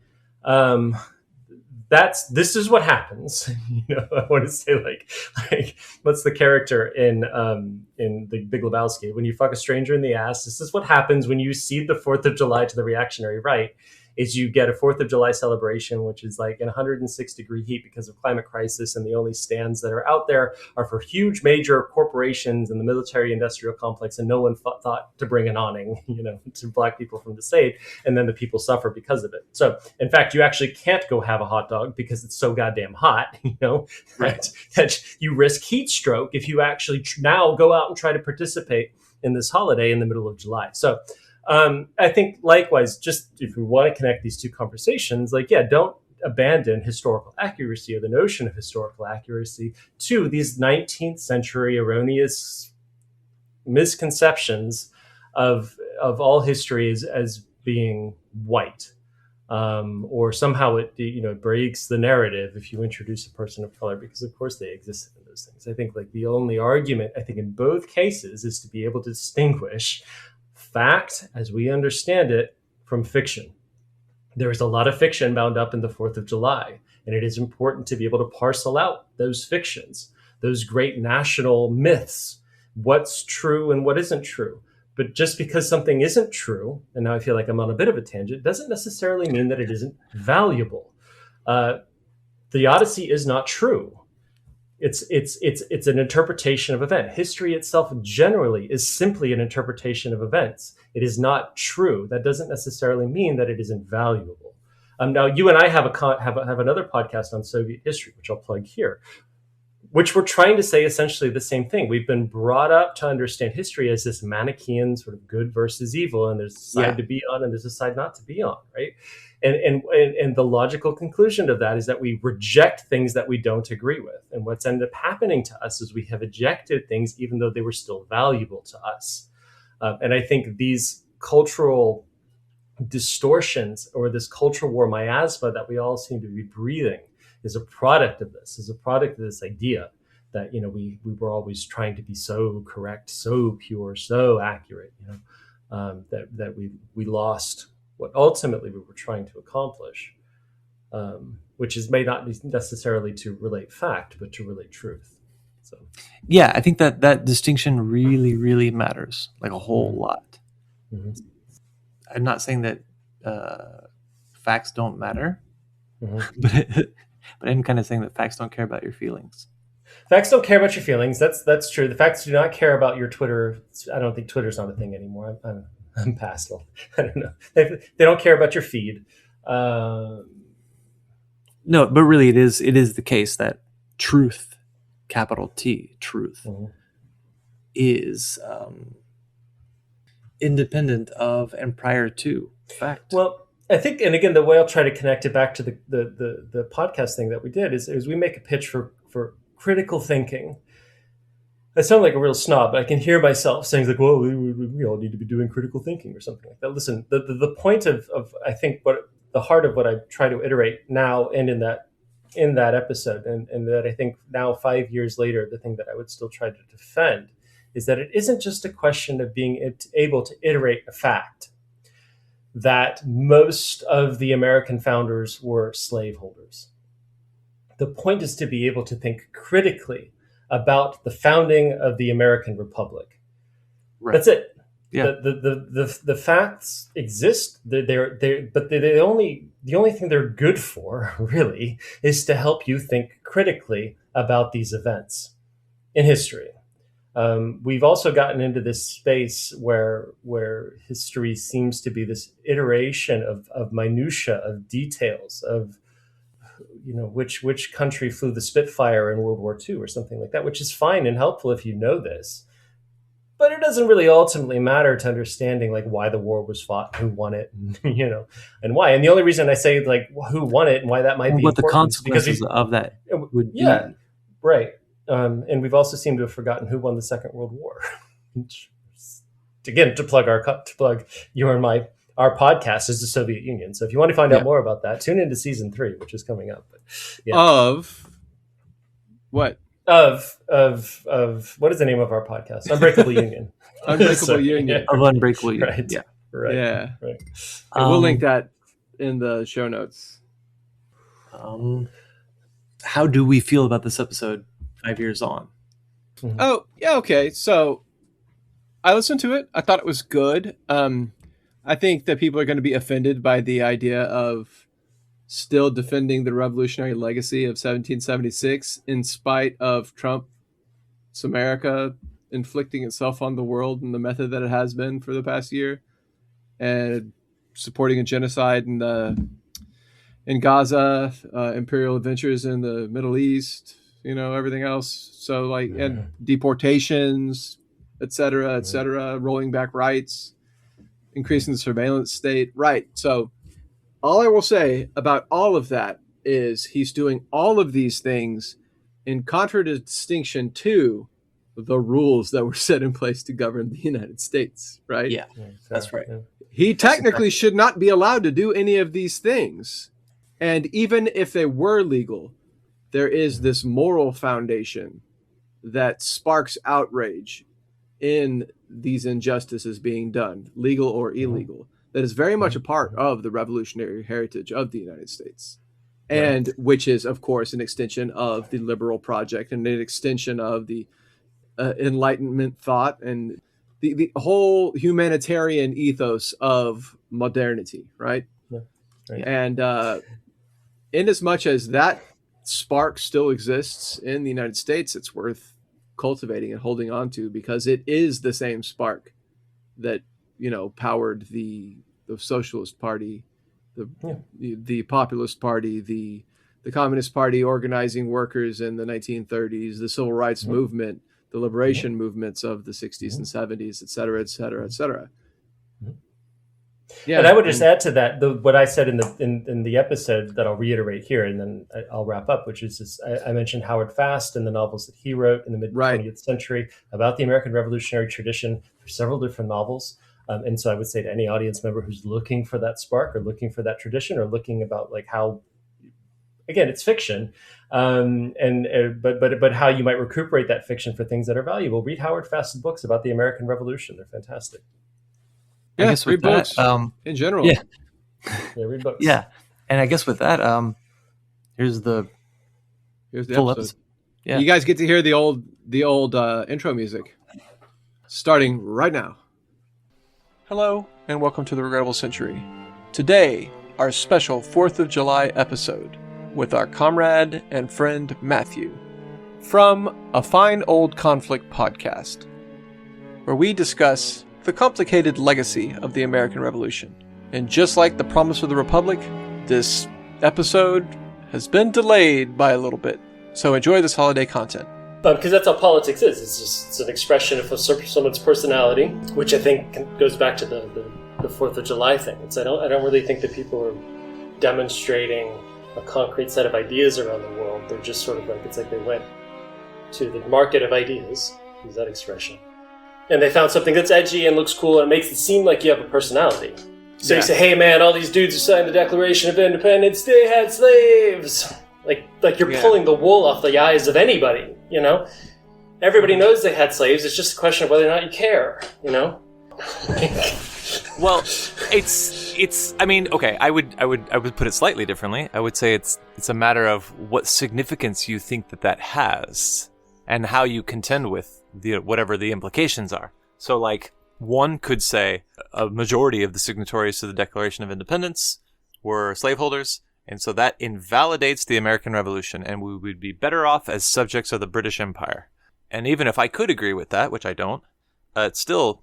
This is what happens. I want to say like what's the character in the Big Lebowski? When you fuck a stranger in the ass, this is what happens when you cede the 4th of July to the reactionary right. Is you get a 4th of July celebration, which is like in 106-degree heat because of climate crisis, and the only stands that are out there are for huge major corporations and the military-industrial complex, and no one thought to bring an awning, to block people from the shade, and then the people suffer because of it. So, in fact, you actually can't go have a hot dog because it's so goddamn hot, that you risk heat stroke if you actually now go out and try to participate in this holiday in the middle of July. So, I think likewise, just if we want to connect these two conversations, don't abandon historical accuracy or the notion of historical accuracy to these 19th century erroneous misconceptions of all history as being white, or somehow it breaks the narrative if you introduce a person of color, because of course they existed in those things. I think the only argument in both cases is to be able to distinguish fact, as we understand it, from fiction. There is a lot of fiction bound up in the 4th of July, and it is important to be able to parcel out those fictions, those great national myths, what's true and what isn't true. But just because something isn't true, and now I feel like I'm on a bit of a tangent, doesn't necessarily mean that it isn't valuable. The Odyssey is not true. It's an interpretation of event. History itself generally is simply an interpretation of events. It is not true. That doesn't necessarily mean that it isn't valuable. Now, you and I have another podcast on Soviet history, which I'll plug here, which we're trying to say essentially the same thing. We've been brought up to understand history as this Manichaean sort of good versus evil, and there's a side to be on and there's a side not to be on, right? And the logical conclusion of that is that we reject things that we don't agree with. And what's ended up happening to us is we have ejected things even though they were still valuable to us. And I think these cultural distortions, or this cultural war miasma that we all seem to be breathing, is a product of this idea that we were always trying to be so correct, so pure, so accurate, that we lost what ultimately we were trying to accomplish, which may not be necessarily to relate fact, but to relate truth. So, yeah, I think that distinction really, really matters, like a whole lot. Mm-hmm. I'm not saying that facts don't matter, but I'm kind of saying that facts don't care about your feelings. Facts don't care about your feelings. That's true. The facts do not care about your Twitter. I don't think Twitter's not a thing anymore. I'm past it. I don't know. They don't care about your feed. No, but really it is the case that truth, capital T, truth, is independent of and prior to fact. Well, I think, and again, the way I'll try to connect it back to the podcast thing that we did is we make a pitch for critical thinking. I sound like a real snob, but I can hear myself saying like, well, we all need to be doing critical thinking or something like that. Listen, the point of I think what the heart of what I try to iterate now and in that episode, and that I think now 5 years later, the thing that I would still try to defend is that it isn't just a question of being able to iterate a fact that most of the American founders were slaveholders. The point is to be able to think critically about the founding of the American Republic. Right. That's it. Yeah. The facts exist. But the only thing they're good for, really, is to help you think critically about these events in history. We've also gotten into this space where history seems to be this iteration of minutia, of details, of which country flew the Spitfire in World War II or something like that, which is fine and helpful if you know this. But it doesn't really ultimately matter to understanding like why the war was fought, who won it, and why. And the only reason I say like who won it and why that might be what the important consequences of that would be. Yeah, right. And we've also seemed to have forgotten who won the Second World War. Again, to plug you and our podcast is the Soviet Union. So if you want to find out more about that, tune into season 3, which is coming up. But, Of what? Of what is the name of our podcast? Unbreakable Union. Unbreakable Union. Of Unbreakable Union. Right. Yeah. Right. Yeah. Right. We'll link that in the show notes. How do we feel about this episode 5 years on? Mm-hmm. Oh, yeah, okay. So I listened to it. I thought it was good. I think that people are going to be offended by the idea of still defending the revolutionary legacy of 1776 in spite of Trump's America inflicting itself on the world in the method that it has been for the past year, and supporting a genocide in Gaza, imperial adventures in the Middle East, everything else. So and deportations, et cetera, rolling back rights, increasing the surveillance state. Right. So all I will say about all of that is he's doing all of these things in contradistinction to the rules that were set in place to govern the United States. Right. Yeah, that's right. He technically should not be allowed to do any of these things. And even if they were legal, there is this moral foundation that sparks outrage in these injustices being done, legal or illegal, that is very much a part of the revolutionary heritage of the United States. And which is, of course, an extension of the liberal project and an extension of the Enlightenment thought and the whole humanitarian ethos of modernity, right? Yeah. Right. And in as much as that spark still exists in the United States, it's worth cultivating and holding on to, because it is the same spark that powered the Socialist Party, the Populist Party, the Communist Party organizing workers in the 1930s, the Civil Rights Movement, the liberation movements of the 60s and 70s, et cetera, et cetera, et cetera. Yeah, and I would just add to that what I said in the episode that I'll reiterate here, and then I'll wrap up, which is this, I mentioned Howard Fast and the novels that he wrote in the mid-20th century about the American revolutionary tradition. There's several different novels. And so I would say to any audience member who's looking for that spark or looking for that tradition or looking about like how, again, it's fiction, but how you might recuperate that fiction for things that are valuable. Read Howard Fast's books about the American Revolution. They're fantastic. Yeah, I guess read books in general. Yeah, read books. Yeah, and I guess with that, here's the full episode. Yeah, you guys get to hear the old intro music starting right now. Hello, and welcome to the Regrettable Century. Today, our special 4th of July episode with our comrade and friend Matthew from A Fine Old Conflict podcast, where we discuss the complicated legacy of the American Revolution. And just like the promise of the Republic, this episode has been delayed by a little bit. So enjoy this holiday content. Because that's how politics is. It's an expression of someone's personality, which I think goes back to the 4th of July thing. I don't really think that people are demonstrating a concrete set of ideas around the world. They're just sort of like, it's like they went to the market of ideas, use that expression, and they found something that's edgy and looks cool and makes it seem like you have a personality. So you say, hey man, all these dudes who signed the Declaration of Independence, they had slaves. Like you're pulling the wool off the eyes of anybody, you know? Everybody knows they had slaves. It's just a question of whether or not you care, you know? Well, it's. I mean, okay. I would put it slightly differently. I would say it's a matter of what significance you think that has, and how you contend with whatever the implications are. So, like, one could say a majority of the signatories to the Declaration of Independence were slaveholders, and so that invalidates the American Revolution, and we would be better off as subjects of the British Empire. And even if I could agree with that, which I don't, it's still.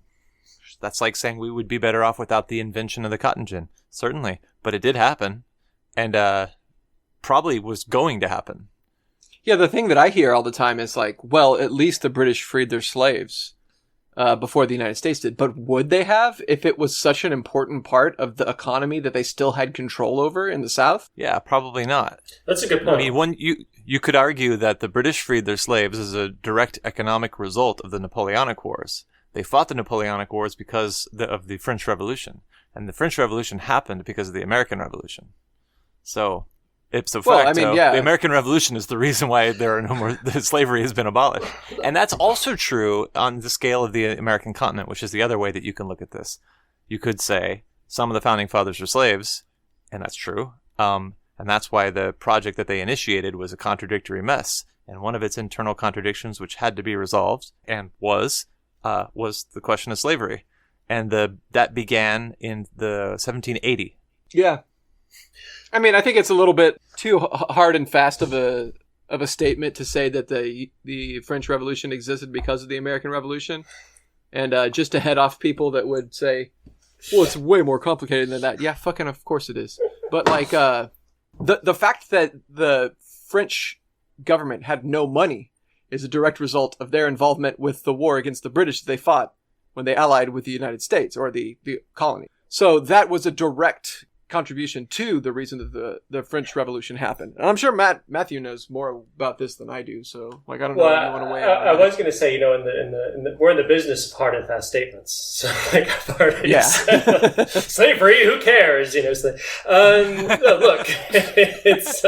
That's like saying we would be better off without the invention of the cotton gin. Certainly. But it did happen. And probably was going to happen. Yeah, the thing that I hear all the time is like, well, at least the British freed their slaves before the United States did. But would they have if it was such an important part of the economy that they still had control over in the South? Yeah, probably not. That's a good point. I mean, you could argue that the British freed their slaves as a direct economic result of the Napoleonic Wars. They fought the Napoleonic Wars because of the French Revolution. And the French Revolution happened because of the American Revolution. So, ipso facto, the American Revolution is the reason why there are no more, slavery has been abolished. And that's also true on the scale of the American continent, which is the other way that you can look at this. You could say some of the founding fathers were slaves, and that's true. And that's why the project that they initiated was a contradictory mess. And one of its internal contradictions, which had to be resolved, and was the question of slavery, and that began in the 1780. Yeah, I mean, I think it's a little bit too hard and fast of a statement to say that the French Revolution existed because of the American Revolution, and just to head off people that would say, "Well, it's way more complicated than that." Yeah, fucking of course it is. But like the fact that the French government had no money is a direct result of their involvement with the war against the British that they fought when they allied with the United States, or the colony. So that was a direct contribution to the reason that the French Revolution happened. And I'm sure Matthew knows more about this than I do, so like I don't know if you want to weigh in. I was going to say, you know, we're in the business of hard and fast statements. So like slavery, who cares? You know, look, it's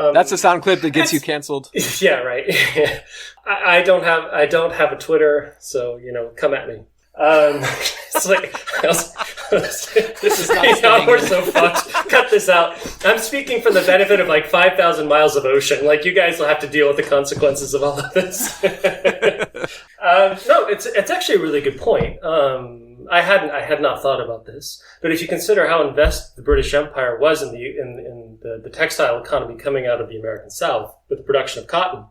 that's a sound clip that gets you canceled. Yeah, right. I don't have a Twitter, so you know, come at me. It's like this is not. We're so fucked. Cut this out. I'm speaking from the benefit of like 5,000 miles of ocean. Like you guys will have to deal with the consequences of all of this. No, it's actually a really good point. I had not thought about this, but if you consider how invested the British Empire was in the textile economy coming out of the American South with the production of cotton,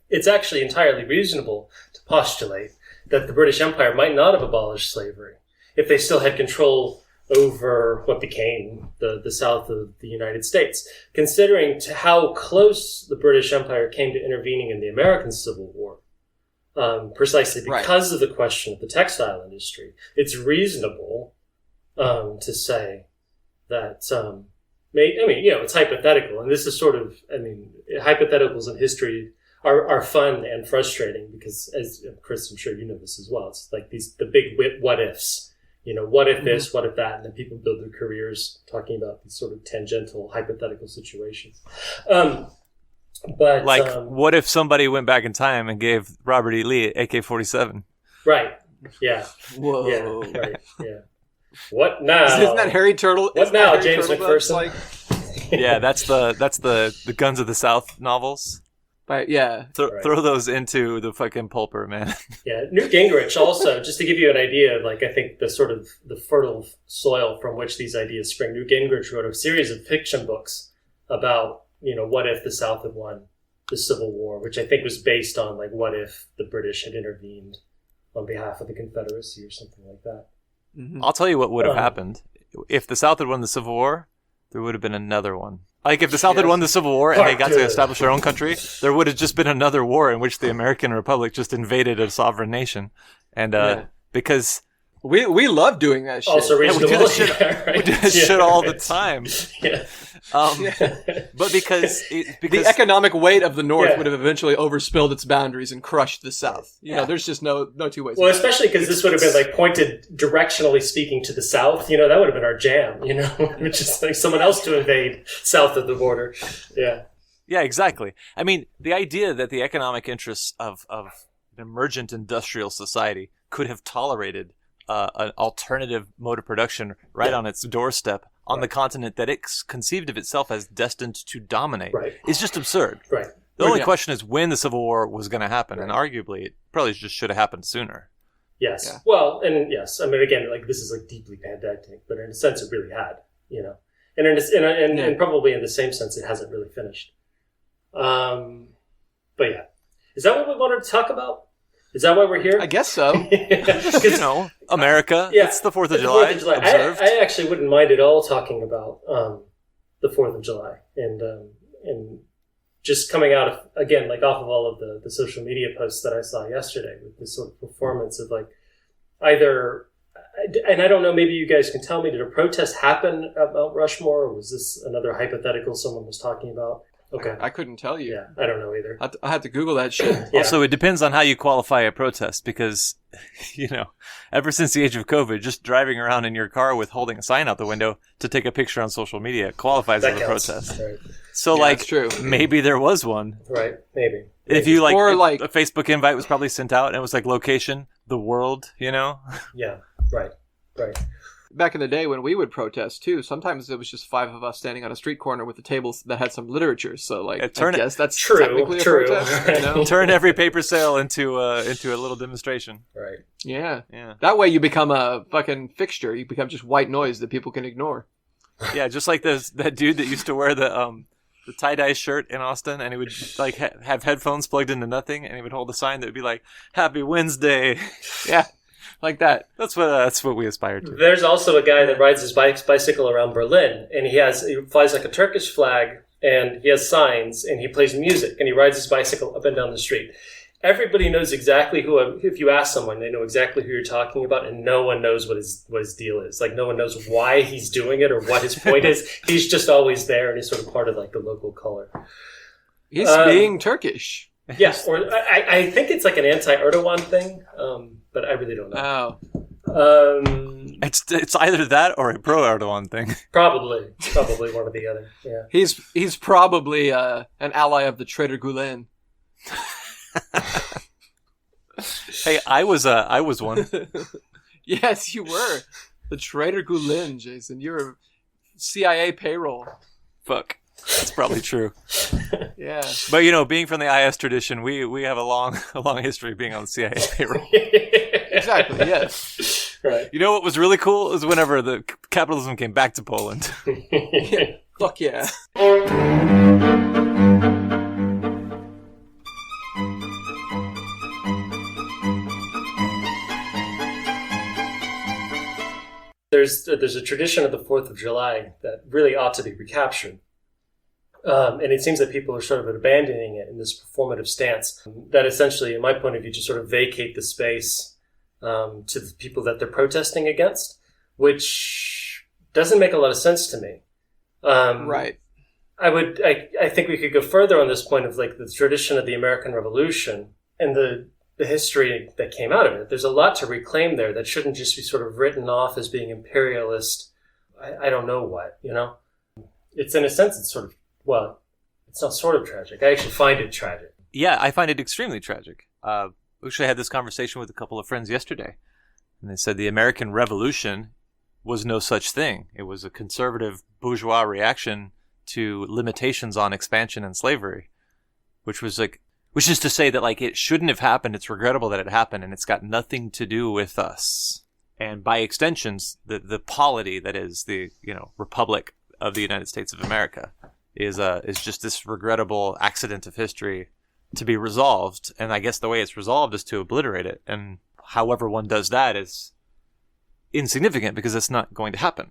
it's actually entirely reasonable to postulate that the British Empire might not have abolished slavery if they still had control over what became the South of the United States. Considering to how close the British Empire came to intervening in the American Civil War, precisely because of the question of the textile industry, it's reasonable to say that, it's hypothetical. And this is sort of, hypotheticals in history are fun and frustrating because, as Chris, I'm sure you know this as well, it's like the big what ifs, you know, what if this, what if that, and then people build their careers talking about these sort of tangential hypothetical situations. But what if somebody went back in time and gave Robert E. Lee AK-47? Right. Yeah. Whoa. Yeah. Right. Yeah. What now? Isn't that Harry Turtle? What now, James McPherson? Yeah, that's the Guns of the South novels. But yeah, throw those into the fucking pulper, man. Yeah, Newt Gingrich also, just to give you an idea of, like, I think the sort of the fertile soil from which these ideas spring. Newt Gingrich wrote a series of fiction books about, you know, what if the South had won the Civil War, which I think was based on, like, what if the British had intervened on behalf of the Confederacy or something like that. Mm-hmm. I'll tell you what would have happened if the South had won the Civil War. There would have been another one. Like, if the South had won the Civil War and they got to establish their own country, there would have just been another war in which the American Republic just invaded a sovereign nation. And because... We love doing that shit. Also we do that shit, right? we do that shit all the time. Yeah. But because the economic weight of the North would have eventually overspilled its boundaries and crushed the South. You know, there's just no two ways. Well, especially because this would have been like pointed directionally speaking to the South. You know, that would have been our jam. You know, which is like someone else to invade south of the border. Yeah. Yeah, exactly. I mean, the idea that the economic interests of an emergent industrial society could have tolerated an alternative mode of production right on its doorstep on the continent that it conceived of itself as destined to dominate is just absurd. Right. The only question is when the Civil War was going to happen, and arguably it probably just should have happened sooner. Yes. Yeah. Well, and yes, I mean, again, like this is like deeply pandemic, but in a sense it really had, you know, and probably in the same sense it hasn't really finished. But yeah, is that what we wanted to talk about? Is that why we're here? I guess so. Just, you know, America. It's the 4th of July. Observed. I actually wouldn't mind at all talking about the 4th of July and just coming out of, again, like off of all of the social media posts that I saw yesterday with this sort of performance of like either, and I don't know, maybe you guys can tell me, did a protest happen at Mount Rushmore, or was this another hypothetical someone was talking about? Okay. I couldn't tell you. Yeah, I don't know either. I had to Google that shit. Yeah. Also, it depends on how you qualify a protest because, you know, ever since the age of COVID, just driving around in your car with holding a sign out the window to take a picture on social media qualifies as a protest. Right. So, that's true. maybe there was one. Right, maybe. If you like, or a like Facebook invite was probably sent out and it was like location, the world, you know? Yeah, right. back in the day when we would protest too, sometimes it was just 5 of us standing on a street corner with the tables that had some literature. So like, I guess that's technically a protest. You know? Turn every paper sale into a little demonstration. Right. Yeah. That way you become a fucking fixture. You become just white noise that people can ignore. Yeah, just like that dude that used to wear the tie-dye shirt in Austin, and he would like have headphones plugged into nothing, and he would hold a sign that would be like "Happy Wednesday." Yeah. Like that. That's what we aspire to. There's also a guy that rides his bicycle around Berlin, and he flies like a Turkish flag, and he has signs, and he plays music, and he rides his bicycle up and down the street. Everybody knows exactly if you ask someone, they know exactly who you're talking about, and no one knows what his deal is. Like, no one knows why he's doing it or what his point is. He's just always there, and he's sort of part of like the local color. He's being Turkish. Yes, or I think it's like an anti-Erdogan thing, but I really don't know. Oh. It's either that or a pro-Erdogan thing. Probably one or the other. Yeah. He's probably an ally of the traitor Gulen. Hey, I was one. Yes, you were the traitor Gulen, Jason. You're CIA payroll. Fuck, that's probably true. Yeah, but being from the IS tradition, we have a long history of being on the CIA payroll. Exactly. Yes. Right. You know what was really cool is whenever the capitalism came back to Poland. Fuck yeah. There's a tradition of the 4th of July that really ought to be recaptured. And it seems that people are sort of abandoning it in this performative stance that essentially, in my point of view, just sort of vacate the space to the people that they're protesting against, which doesn't make a lot of sense to me. Right. I think we could go further on this point of like the tradition of the American Revolution and the history that came out of it. There's a lot to reclaim there that shouldn't just be sort of written off as being imperialist. I don't know what, It's in a sense, it's sort of, well, it's not sort of tragic. I actually find it tragic. Yeah, I find it extremely tragic. Actually, I had this conversation with a couple of friends yesterday, and they said the American Revolution was no such thing. It was a conservative bourgeois reaction to limitations on expansion and slavery, which is to say that like it shouldn't have happened. It's regrettable that it happened, and it's got nothing to do with us. And by extensions, the polity that is the Republic of the United States of America is just this regrettable accident of history to be resolved. And I guess the way it's resolved is to obliterate it. And however one does that is insignificant because it's not going to happen.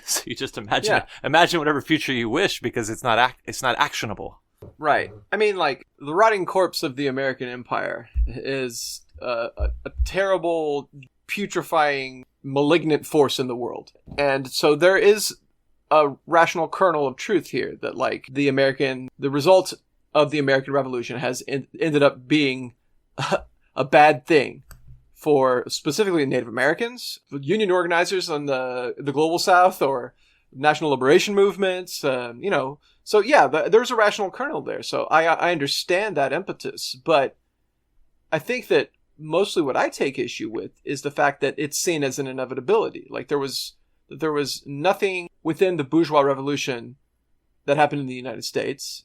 So you just imagine whatever future you wish because it's not actionable. Right. I mean, like, the rotting corpse of the American Empire is a terrible, putrefying, malignant force in the world. And so there is a rational kernel of truth here that, like, the result of the American Revolution has ended up being a bad thing for specifically Native Americans, union organizers on the global South, or national liberation movements, So yeah, there's a rational kernel there. So I understand that impetus, but I think that mostly what I take issue with is the fact that it's seen as an inevitability. Like there was nothing within the bourgeois revolution that happened in the United States,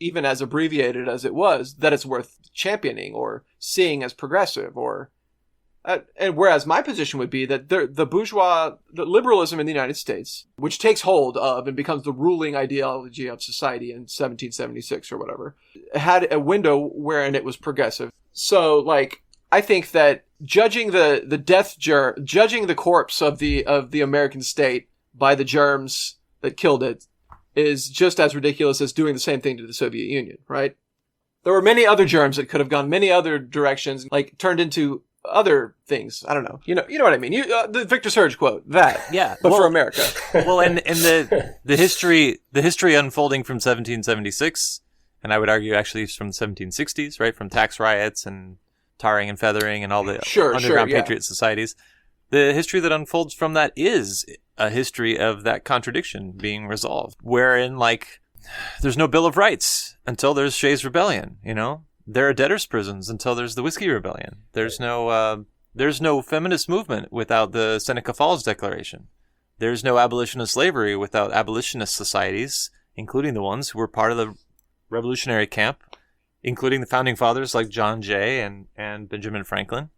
even as abbreviated as it was, that it's worth championing or seeing as progressive, or and whereas my position would be that the liberalism in the United States, which takes hold of and becomes the ruling ideology of society in 1776 or whatever, had a window wherein it was progressive. So, like, I think that judging judging the corpse of the American state by the germs that killed it is just as ridiculous as doing the same thing to the Soviet Union, right? There were many other germs that could have gone many other directions, like turned into other things. I don't know. You know what I mean? The Victor Surge quote, that. Yeah. But for America. Well, and the history unfolding from 1776, and I would argue actually from the 1760s, right? From tax riots and tarring and feathering and all the underground patriot societies. The history that unfolds from that is a history of that contradiction being resolved, wherein, like, there's no Bill of Rights until there's Shays' Rebellion, you know? There are debtors' prisons until there's the Whiskey Rebellion. There's no feminist movement without the Seneca Falls Declaration. There's no abolition of slavery without abolitionist societies, including the ones who were part of the revolutionary camp, including the founding fathers like John Jay and Benjamin Franklin.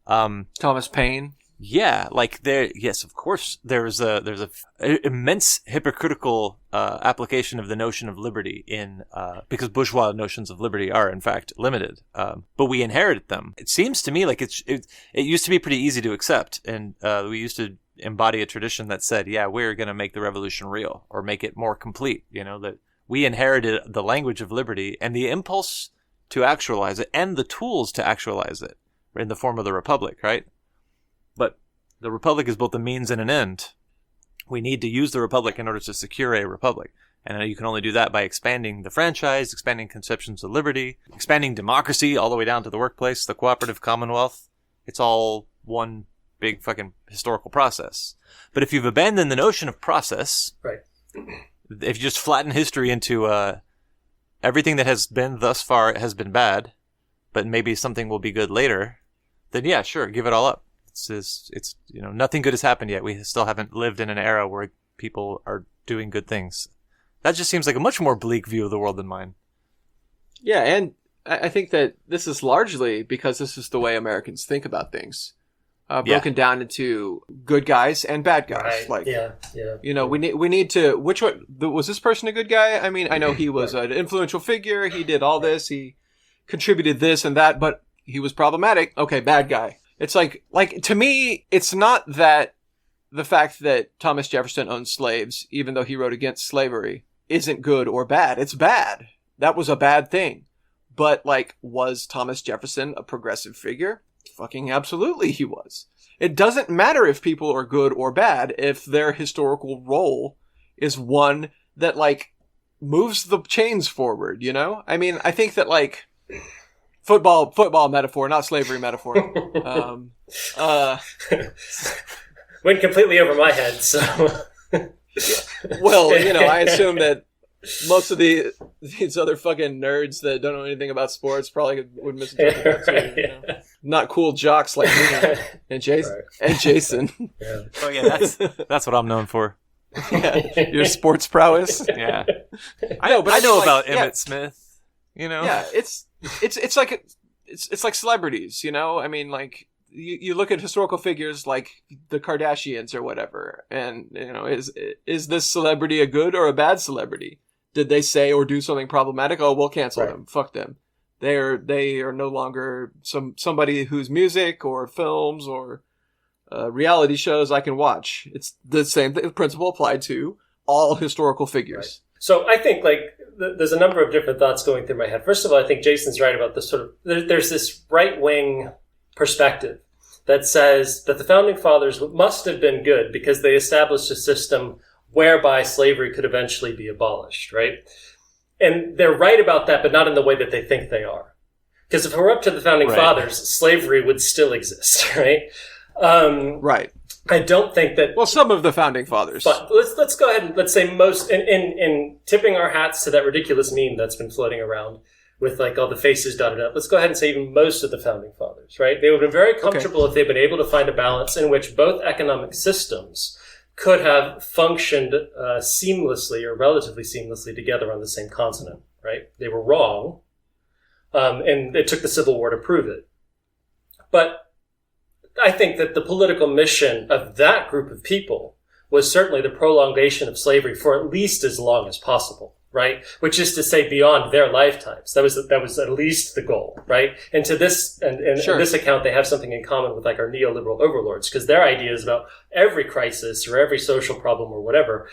Thomas Paine. Yeah, like yes, of course, there's a immense hypocritical application of the notion of liberty because bourgeois notions of liberty are in fact limited, but we inherited them. It seems to me like it used to be pretty easy to accept, and we used to embody a tradition that said, yeah, we're going to make the revolution real or make it more complete. You know, that we inherited the language of liberty and the impulse to actualize it and the tools to actualize it in the form of the Republic, right? But the Republic is both a means and an end. We need to use the Republic in order to secure a Republic. And you can only do that by expanding the franchise, expanding conceptions of liberty, expanding democracy all the way down to the workplace, the cooperative commonwealth. It's all one big fucking historical process. But if you've abandoned the notion of process, right? If you just flatten history into everything that has been thus far has been bad, but maybe something will be good later, then yeah, sure, give it all up. It's nothing good has happened yet. We still haven't lived in an era where people are doing good things. That just seems like a much more bleak view of the world than mine. Yeah, and I think that this is largely because this is the way Americans think about things. Broken down into good guys and bad guys. Right. Like, we need to. Which one was this person a good guy? I mean, I know he was an influential figure. He did all this. He contributed this and that, but he was problematic. Okay, bad guy. It's like to me, it's not that the fact that Thomas Jefferson owned slaves, even though he wrote against slavery, isn't good or bad. It's bad. That was a bad thing. But, like, was Thomas Jefferson a progressive figure? Fucking absolutely he was. It doesn't matter if people are good or bad if their historical role is one that, like, moves the chains forward, you know? I mean, I think that, like, football metaphor, not slavery metaphor. Went completely over my head, so... Well, I assume that most of these other fucking nerds that don't know anything about sports probably would misinterpret that too. Yeah. Not cool jocks like me and Jason. Right. And Jason. Yeah. Oh yeah, that's what I'm known for. Yeah, your sports prowess. Yeah, I know about Emmitt Smith. Yeah, it's like celebrities. I mean, like you look at historical figures like the Kardashians or whatever, and is this celebrity a good or a bad celebrity? Did they say or do something problematic? Oh, we'll cancel them. Fuck them. They are no longer somebody whose music or films or reality shows I can watch. It's the same principle applied to all historical figures. Right. So I think there's a number of different thoughts going through my head. First of all, I think Jason's right about this there's this right-wing perspective that says that the founding fathers must have been good because they established a system whereby slavery could eventually be abolished, right? And they're right about that, but not in the way that they think they are. Because if it were up to the founding fathers, slavery would still exist, right? Right. I don't think that... Well, some of the founding fathers. But let's go ahead and let's say most... In tipping our hats to that ridiculous meme that's been floating around with like all the faces dotted up, let's go ahead and say even most of the founding fathers, right? They would have been very comfortable if they'd been able to find a balance in which both economic systems could have functioned seamlessly or relatively seamlessly together on the same continent, right? They were wrong, and it took the Civil War to prove it. But I think that the political mission of that group of people was certainly the prolongation of slavery for at least as long as possible, right? Which is to say beyond their lifetimes. That was at least the goal, right? And to this, and Sure. in this account, they have something in common with like our neoliberal overlords, because their idea is about every crisis or every social problem or whatever,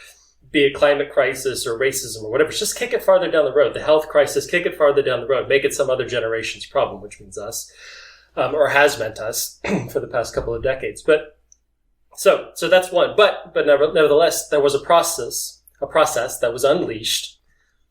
be it climate crisis or racism or whatever, just kick it farther down the road. The health crisis, kick it farther down the road, make it some other generation's problem, which means us. Or has meant us for the past couple of decades. But so that's one. But nevertheless, there was a process that was unleashed,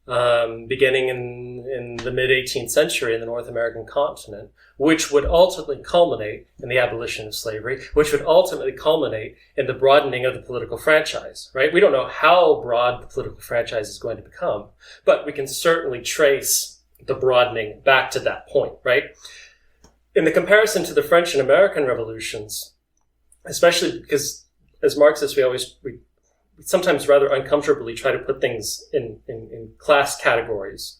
beginning in the mid 18th century in the North American continent, which would ultimately culminate in the abolition of slavery, which would ultimately culminate in the broadening of the political franchise, right? We don't know how broad the political franchise is going to become, but we can certainly trace the broadening back to that point, right? In the comparison to the French and American revolutions, especially because as Marxists, we sometimes rather uncomfortably try to put things in class categories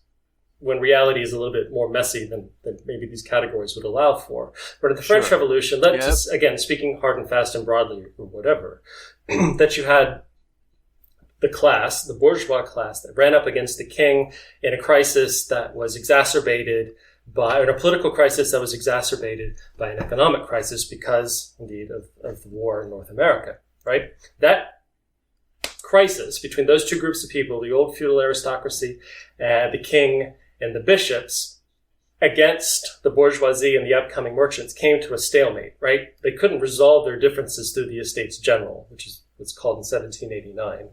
when reality is a little bit more messy than maybe these categories would allow for. But at the French Revolution, let's just, again, speaking hard and fast and broadly or whatever, that you had the bourgeois class that ran up against the king in a crisis that was exacerbated in a political crisis that was exacerbated by an economic crisis because, indeed, of the war in North America, right? That crisis between those two groups of people, the old feudal aristocracy, the king and the bishops, against the bourgeoisie and the upcoming merchants, came to a stalemate, right? They couldn't resolve their differences through the Estates General, which is what's called in 1789.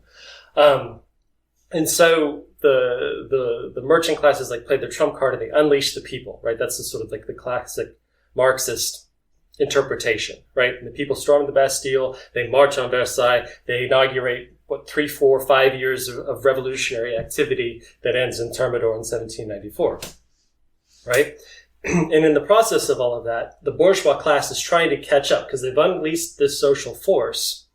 And so the merchant classes like played their trump card and they unleashed the people, right? That's the sort of like the classic Marxist interpretation, right? And the people storm the Bastille, they march on Versailles, they inaugurate 3, 4, 5 years of revolutionary activity that ends in Thermidor in 1794, right? And in the process of all of that, the bourgeois class is trying to catch up because they've unleashed this social force.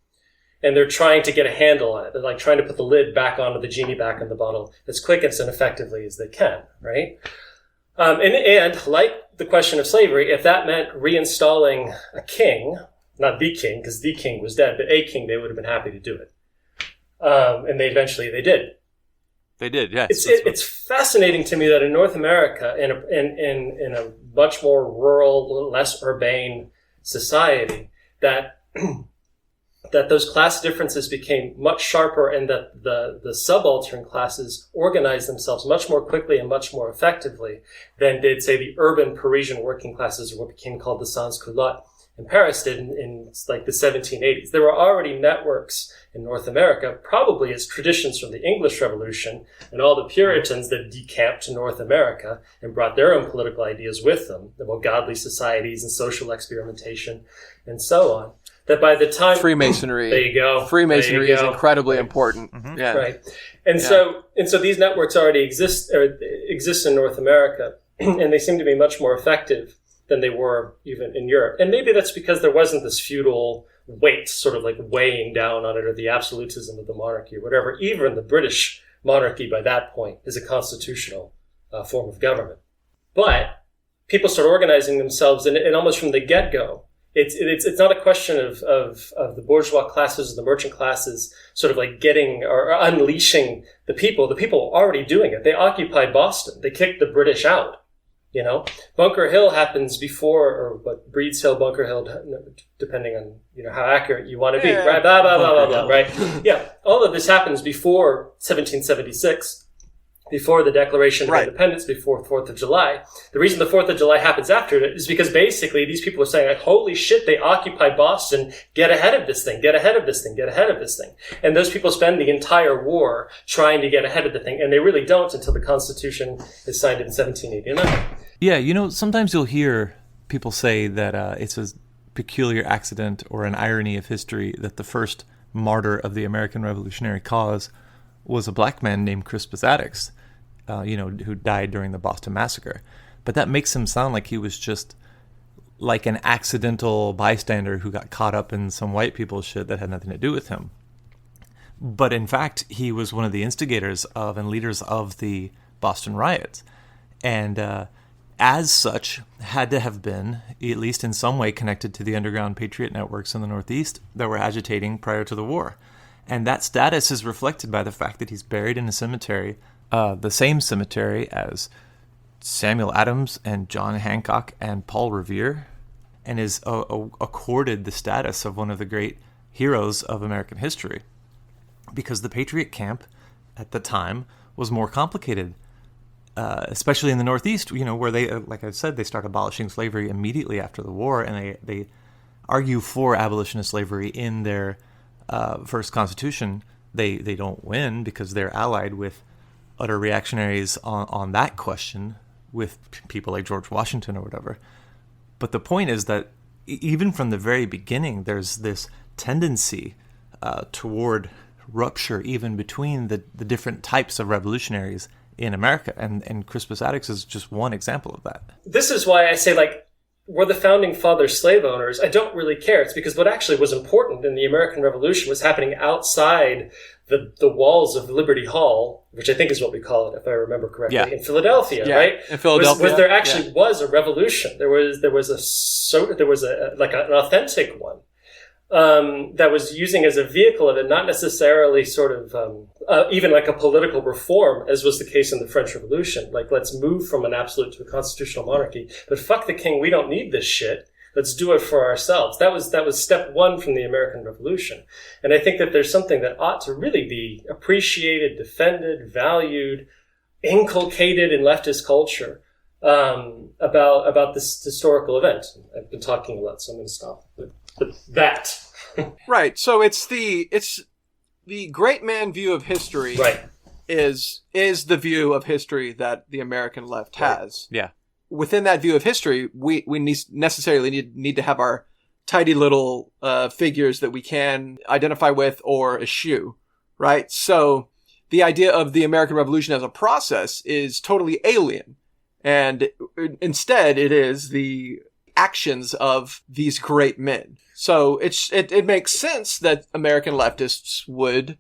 And they're trying to get a handle on it. They're like trying to put the lid back onto the genie back in the bottle as quick and effectively as they can, right? And like the question of slavery, if that meant reinstalling a king, not the king, because the king was dead, but a king, they would have been happy to do it. And they did. They did, yes. It's fascinating to me that in North America, in a much more rural, less urbane society, that those class differences became much sharper and that the subaltern classes organized themselves much more quickly and much more effectively than did, say, the urban Parisian working classes, or what became called the sans-culottes in Paris did in like the 1780s. There were already networks in North America, probably as traditions from the English Revolution and all the Puritans that decamped to North America and brought their own political ideas with them about godly societies and social experimentation and so on. That by the time Freemasonry, there you go. Freemasonry is incredibly important. Mm-hmm. Yeah, right. And so these networks already exist in North America, and they seem to be much more effective than they were even in Europe. And maybe that's because there wasn't this feudal weight sort of like weighing down on it, or the absolutism of the monarchy or whatever. Even the British monarchy by that point is a constitutional form of government. But people start organizing themselves, and almost from the get-go, it's not a question of the bourgeois classes or the merchant classes sort of like getting or unleashing the people. The people are already doing it. They occupied Boston. They kicked the British out, You know, Bunker Hill happens before, or what, Breeds Hill, Bunker Hill, depending on, you know, how accurate you want to be, right? Blah, blah, blah, blah, blah, right? Yeah, all of this happens before 1776, before the Declaration of Independence, before 4th of July. The reason the 4th of July happens after it is because basically these people are saying, like, holy shit, they occupied Boston, get ahead of this thing, get ahead of this thing, get ahead of this thing. And those people spend the entire war trying to get ahead of the thing, and they really don't until the Constitution is signed in 1789. Yeah, you know, sometimes you'll hear people say that it's a peculiar accident or an irony of history that the first martyr of the American Revolutionary cause was a black man named Crispus Attucks, who died during the Boston Massacre. But that makes him sound like he was just like an accidental bystander who got caught up in some white people's shit that had nothing to do with him. But in fact, he was one of the instigators of and leaders of the Boston riots. And as such, had to have been, at least in some way, connected to the underground patriot networks in the Northeast that were agitating prior to the war. And that status is reflected by the fact that he's buried in a cemetery, the same cemetery as Samuel Adams and John Hancock and Paul Revere, and is accorded the status of one of the great heroes of American history. Because the Patriot camp at the time was more complicated, especially in the Northeast, where they, like I said, they start abolishing slavery immediately after the war, and they argue for abolition of slavery in their first constitution. They don't win because they're allied with utter reactionaries on that question, with people like George Washington or whatever. But the point is that even from the very beginning, there's this tendency toward rupture even between the different types of revolutionaries in America. And Crispus Attucks is just one example of that. This is why I say, like, were the founding fathers slave owners? I don't really care. It's because what actually was important in the American Revolution was happening outside the walls of Liberty Hall, which I think is what we call it, if I remember correctly, in Philadelphia, right? In Philadelphia, there actually was a revolution. There was an authentic one that was using as a vehicle of it, not necessarily sort of even like a political reform, as was the case in the French Revolution. Like, let's move from an absolute to a constitutional monarchy, but fuck the king, we don't need this shit. Let's do it for ourselves. That was step one from the American Revolution. And I think that there's something that ought to really be appreciated, defended, valued, inculcated in leftist culture about this historical event. I've been talking a lot, so I'm going to stop. But that. Right. So it's the great man view of history. Right. Is the view of history that the American left has. Yeah. Within that view of history, we necessarily need to have our tidy little figures that we can identify with or eschew, right? So the idea of the American Revolution as a process is totally alien. And instead, it is the actions of these great men. So it makes sense that American leftists would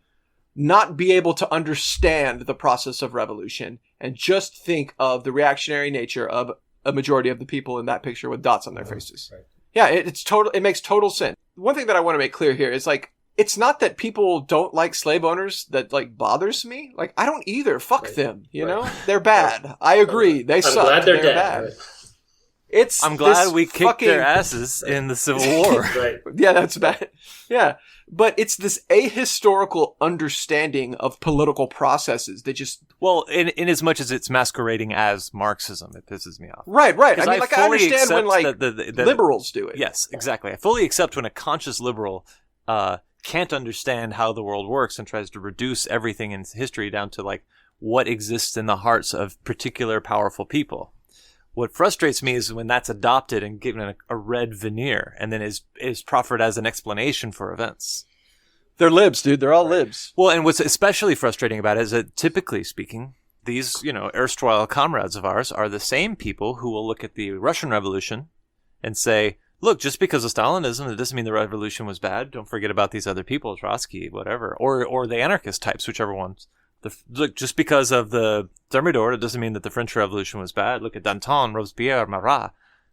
not be able to understand the process of revolution and just think of the reactionary nature of a majority of the people in that picture with dots on their faces. Right. Yeah, it makes total sense. One thing that I want to make clear here is, like, it's not that people don't like slave owners that, like, bothers me. Like, I don't either. Fuck them, you know? They're bad. I agree. They suck. I'm glad they're dead. Bad. Right. I'm glad we kicked their asses in the Civil War. Right. Yeah, that's bad. Yeah. But it's this ahistorical understanding of political processes that just... Well, in as much as it's masquerading as Marxism, it pisses me off. Right. I mean, I understand when, like, the liberals do it. Yes, exactly. I fully accept when a conscious liberal can't understand how the world works and tries to reduce everything in history down to, like, what exists in the hearts of particular powerful people. What frustrates me is when that's adopted and given a red veneer and then is proffered as an explanation for events. They're libs, dude. They're all libs. Well, and what's especially frustrating about it is that, typically speaking, these, erstwhile comrades of ours are the same people who will look at the Russian Revolution and say, look, just because of Stalinism, it doesn't mean the revolution was bad. Don't forget about these other people, Trotsky, whatever, or the anarchist types, whichever ones. Look, just because of the Thermidor, it doesn't mean that the French Revolution was bad. Look at Danton, Robespierre, Marat.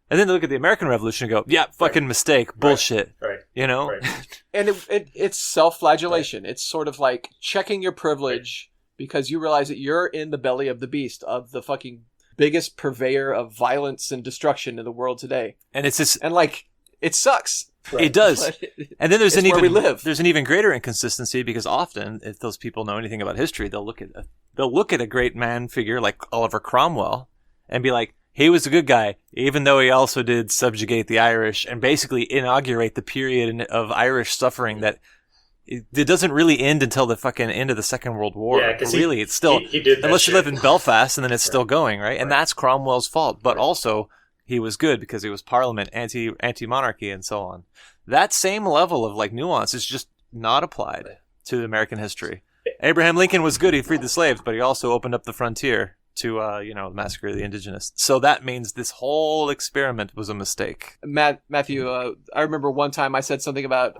And then they look at the American Revolution and go, yeah, fucking mistake, bullshit. Right. Right. And it's self-flagellation. Right. It's sort of like checking your privilege because you realize that you're in the belly of the beast, of the fucking biggest purveyor of violence and destruction in the world today. And it's this, And like, it sucks. It does. And then there's there's an even greater inconsistency, because often, if those people know anything about history, they'll look at a great man figure like Oliver Cromwell and be like, he was a good guy, even though he also did subjugate the Irish and basically inaugurate the period of Irish suffering that it doesn't really end until the fucking end of the Second World War. Yeah, because really, it's still, he did that unless you shit. live in Belfast, and then it's still going, right? And that's Cromwell's fault. But also, he was good because he was Parliament, anti-monarchy, and so on. That same level of like nuance is just not applied to American history. Abraham Lincoln was good; he freed the slaves, but he also opened up the frontier to massacre the indigenous. So that means this whole experiment was a mistake. Matthew, I remember one time I said something about,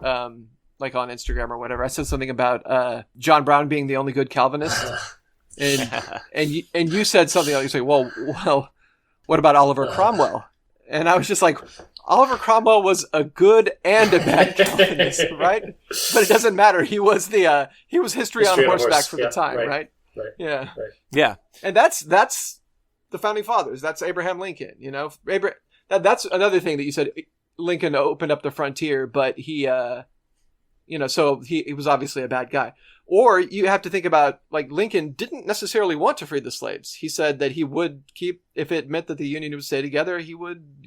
like on Instagram or whatever, I said something about John Brown being the only good Calvinist. and you said something like, you say, well, what about Oliver Cromwell? And I was just like, Oliver Cromwell was a good and a bad Calvinist, right? But it doesn't matter. He was history on horseback for the time, right? Right. Yeah. Right. Yeah. And that's the founding fathers. That's Abraham Lincoln, you know. That's another thing that you said. Lincoln opened up the frontier, but he so he was obviously a bad guy. Or you have to think about, like, Lincoln didn't necessarily want to free the slaves. He said that he would keep, if it meant that the Union would stay together, he would,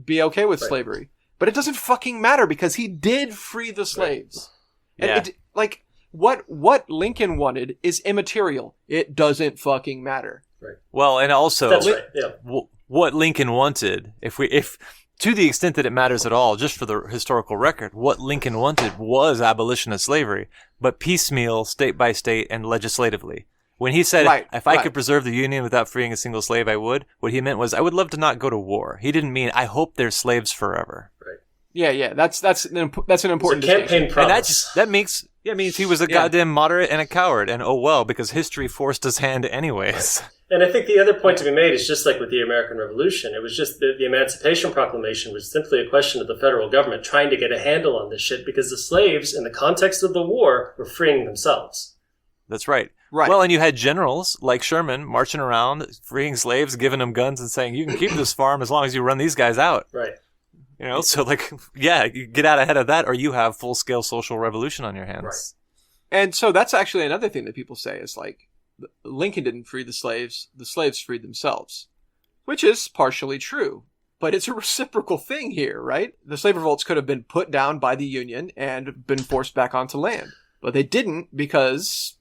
be okay with slavery. But it doesn't fucking matter, because he did free the slaves. Yeah. And what Lincoln wanted is immaterial. It doesn't fucking matter. Right. Well, and also, that's right. Yeah. What Lincoln wanted, if to the extent that it matters at all, just for the historical record, what Lincoln wanted was abolition of slavery, but piecemeal, state by state, and legislatively. When he said, if I could preserve the Union without freeing a single slave, I would, what he meant was, I would love to not go to war. He didn't mean, I hope they're slaves forever. Right. Yeah. That's an important campaign promise. And that means he was a goddamn moderate and a coward, and oh well, because history forced his hand anyways. And I think the other point to be made is just like with the American Revolution. It was just the Emancipation Proclamation was simply a question of the federal government trying to get a handle on this shit, because the slaves, in the context of the war, were freeing themselves. That's right. Well, and you had generals like Sherman marching around, freeing slaves, giving them guns, and saying, you can keep this farm as long as you run these guys out. Right. So like, yeah, you get out ahead of that, or you have full-scale social revolution on your hands. Right. And so that's actually another thing that people say is like, Lincoln didn't free the slaves freed themselves, which is partially true, but it's a reciprocal thing here, right? The slave revolts could have been put down by the Union and been forced back onto land, but they didn't, because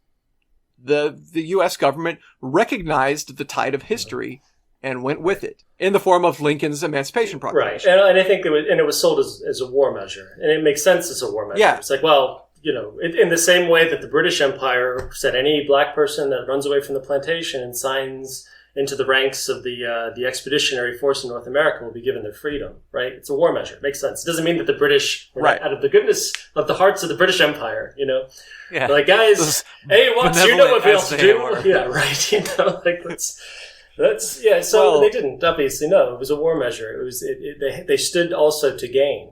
the U.S. government recognized the tide of history and went with it in the form of Lincoln's Emancipation Proclamation. Right, and I think it was sold as a war measure, and it makes sense as a war measure. Yeah. It's like, well, in the same way that the British Empire said any black person that runs away from the plantation and signs into the ranks of the expeditionary force in North America will be given their freedom, right? It's a war measure. It makes sense. It doesn't mean that the British, out of the goodness of the hearts of the British Empire, Yeah. They're like, guys, hey, once you know what we else to do. Yeah, right. That's yeah. So they didn't, obviously, no. It was a war measure. It was, they stood also to gain.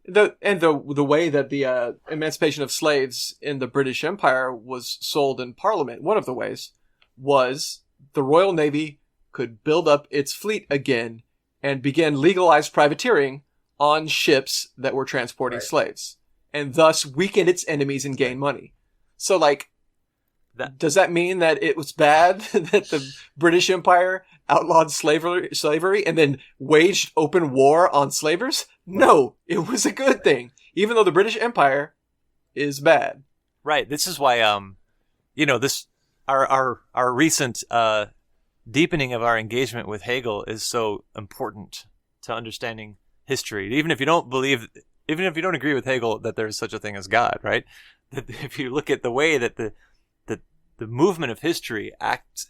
The way that the emancipation of slaves in the British Empire was sold in Parliament, one of the ways, was the Royal Navy could build up its fleet again and begin legalized privateering on ships that were transporting slaves, and thus weaken its enemies and gain money. So, like, does that mean that it was bad that the British Empire outlawed slavery and then waged open war on slavers? No, it was a good thing, even though the British Empire is bad. Right. This is why, our recent deepening of our engagement with Hegel is so important to understanding history. Even if you don't agree with Hegel that there's such a thing as God, right? If you look at the way that the movement of history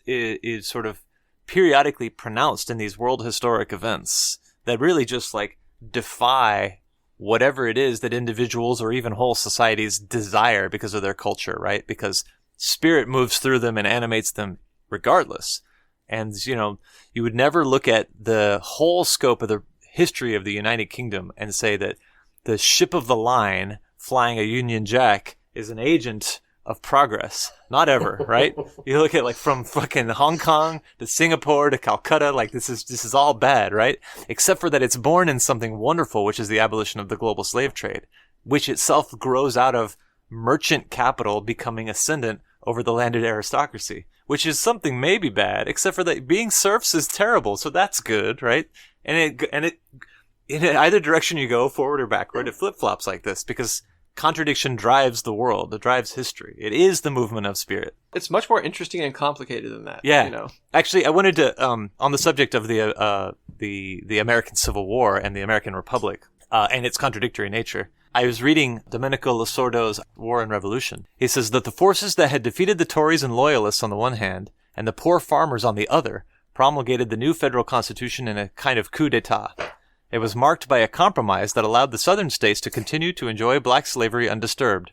is sort of periodically pronounced in these world historic events that really just like defy whatever it is that individuals or even whole societies desire because of their culture, right? Because spirit moves through them and animates them regardless. And, you would never look at the whole scope of the history of the United Kingdom and say that the ship of the line flying a Union Jack is an agent of progress. Not ever, right? You look at like from fucking Hong Kong to Singapore to Calcutta, like this is all bad, right? Except for that it's born in something wonderful, which is the abolition of the global slave trade, which itself grows out of merchant capital becoming ascendant over the landed aristocracy, which is something maybe bad, except for that being serfs is terrible, so that's good, right? And it in either direction you go, forward or backward, it flip-flops like this because contradiction drives the world. It drives history. It is the movement of spirit. It's much more interesting and complicated than that. Yeah. You know? Actually, I wanted to, on the subject of the American Civil War and the American Republic, and its contradictory nature, I was reading Domenico Losordo's War and Revolution. He says that the forces that had defeated the Tories and Loyalists on the one hand, and the poor farmers on the other, promulgated the new federal constitution in a kind of coup d'etat. It was marked by a compromise that allowed the southern states to continue to enjoy black slavery undisturbed.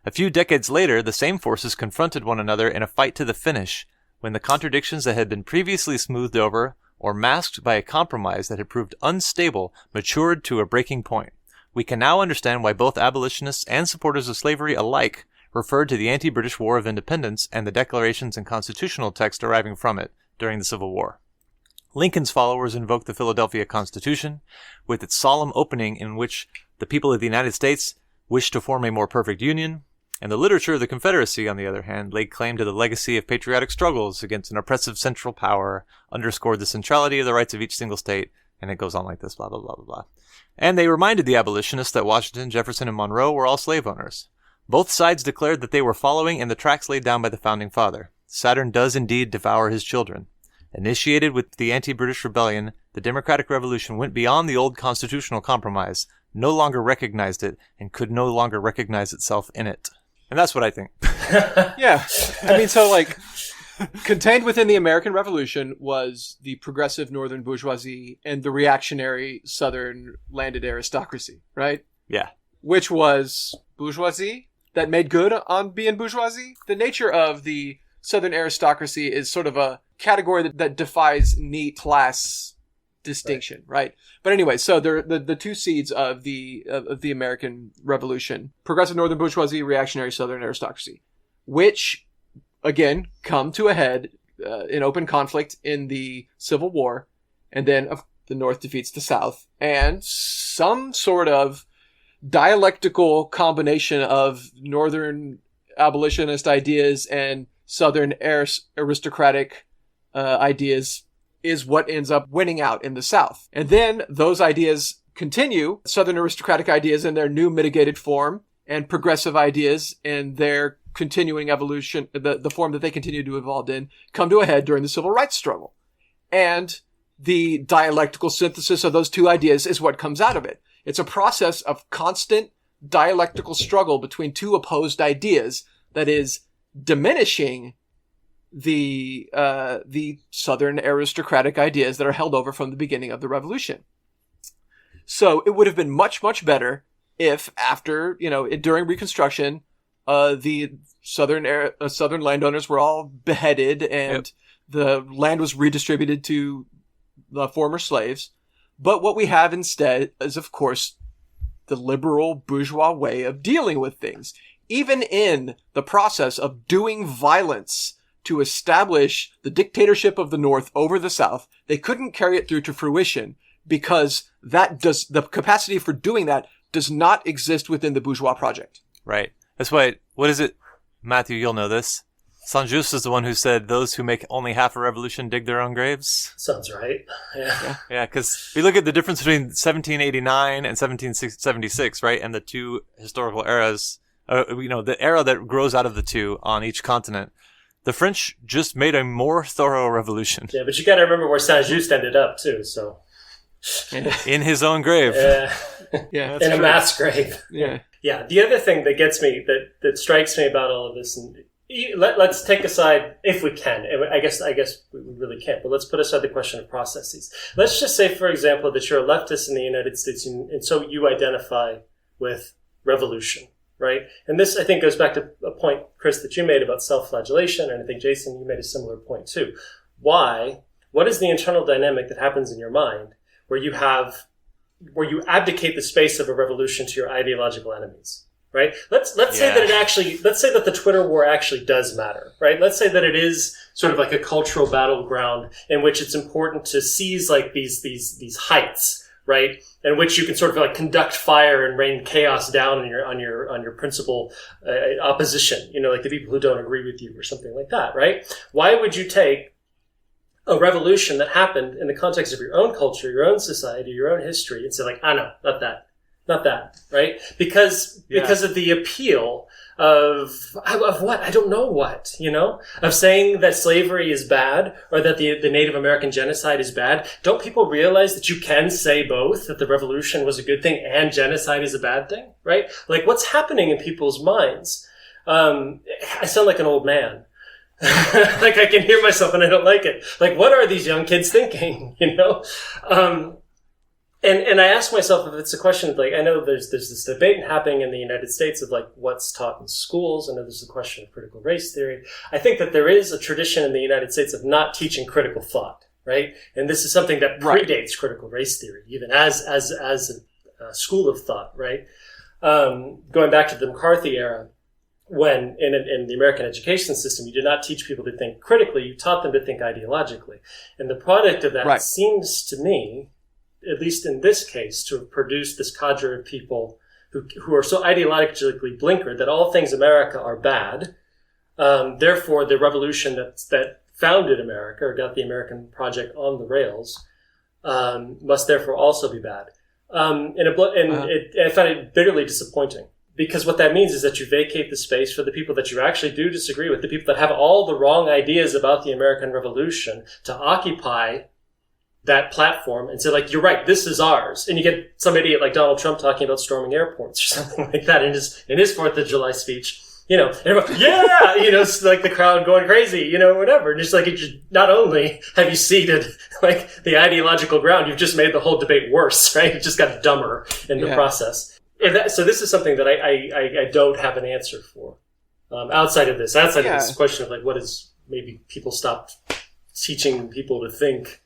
A few decades later, the same forces confronted one another in a fight to the finish, when the contradictions that had been previously smoothed over or masked by a compromise that had proved unstable matured to a breaking point. We can now understand why both abolitionists and supporters of slavery alike referred to the anti-British War of Independence and the declarations and constitutional text arriving from it during the Civil War. Lincoln's followers invoked the Philadelphia Constitution, with its solemn opening in which the people of the United States wished to form a more perfect union, and the literature of the Confederacy, on the other hand, laid claim to the legacy of patriotic struggles against an oppressive central power, underscored the centrality of the rights of each single state, and it goes on like this, blah, blah, blah, blah, blah. And they reminded the abolitionists that Washington, Jefferson, and Monroe were all slave owners. Both sides declared that they were following in the tracks laid down by the Founding Father. Saturn does indeed devour his children. Initiated with the anti-British rebellion, the Democratic Revolution went beyond the old constitutional compromise, no longer recognized it, and could no longer recognize itself in it. And that's what I think. Yeah. I mean, so like, contained within the American Revolution was the progressive northern bourgeoisie and the reactionary southern landed aristocracy, right? Yeah. Which was bourgeoisie that made good on being bourgeoisie. The nature of the southern aristocracy is sort of a category that defies neat class distinction, right? But anyway, so the two seeds of the American Revolution: progressive northern bourgeoisie, reactionary southern aristocracy, which again come to a head in open conflict in the Civil War, and then the North defeats the South, and some sort of dialectical combination of northern abolitionist ideas and southern aristocratic ideas is what ends up winning out in the South. And then those ideas continue, southern aristocratic ideas in their new mitigated form, and progressive ideas in their continuing evolution, the form that they continue to evolve in, come to a head during the civil rights struggle. And the dialectical synthesis of those two ideas is what comes out of it. It's a process of constant dialectical struggle between two opposed ideas that is diminishing the southern aristocratic ideas that are held over from the beginning of the revolution. So it would have been much, much better if after, during Reconstruction, the southern landowners were all beheaded and the land was redistributed to the former slaves. But what we have instead is, of course, the liberal bourgeois way of dealing with things. Even in the process of doing violence to establish the dictatorship of the North over the South, they couldn't carry it through to fruition because the capacity for doing that does not exist within the bourgeois project. Right. That's why, what is it? Matthew, you'll know this. Saint-Just is the one who said, those who make only half a revolution dig their own graves. Sounds right. Yeah. Yeah, because we look at the difference between 1789 and 1776, right? And the two historical eras, the era that grows out of the two on each continent. The French just made a more thorough revolution. Yeah, but you got to remember where Saint-Just ended up, too, so. In his own grave. Yeah, in a mass grave. Yeah. Yeah, the other thing that gets me, that strikes me about all of this, and let's take aside, if we can, I guess we really can't, but let's put aside the question of processes. Let's just say, for example, that you're a leftist in the United States, and so you identify with revolution, right? And this, I think, goes back to a point, Chris, that you made about self-flagellation, and I think, Jason, you made a similar point, too. What is the internal dynamic that happens in your mind where you abdicate the space of a revolution to your ideological enemies, right? Let's say that the Twitter war actually does matter, right? Let's say that it is sort of like a cultural battleground in which it's important to seize like these heights, right? In which you can sort of like conduct fire and rain chaos down on your principal opposition, like the people who don't agree with you or something like that, right? Why would you take a revolution that happened in the context of your own culture, your own society, your own history, and say like, no, not that, right? Because of the appeal of what? I don't know what, of saying that slavery is bad or that the Native American genocide is bad. Don't people realize that you can say both, that the revolution was a good thing and genocide is a bad thing, right? Like what's happening in people's minds? I sound like an old man. Like I can hear myself and I don't like it. Like what are these young kids thinking, And I ask myself if it's a question of like, I know there's this debate happening in the United States of like what's taught in schools. I know there's a question of critical race theory. I think that there is a tradition in the United States of not teaching critical thought, right? And this is something that predates critical race theory, even as a school of thought, right? Going back to the McCarthy era, when in the American education system, you did not teach people to think critically, you taught them to think ideologically. And the product of that seems to me, at least in this case, to have produced this cadre of people who are so ideologically blinkered that all things America are bad. Therefore, the revolution that founded America or got the American project on the rails must therefore also be bad. I found it bitterly disappointing because what that means is that you vacate the space for the people that you actually do disagree with, the people that have all the wrong ideas about the American Revolution to occupy that platform and say like, you're right, this is ours. And you get some idiot like Donald Trump talking about storming airports or something like that in his 4th of July speech, everyone, it's like the crowd going crazy, whatever. And just like, not only have you ceded like the ideological ground, you've just made the whole debate worse, right? It just got dumber in the process. And so this is something that I don't have an answer for. Outside of this question of like, what is maybe people stopped teaching people to think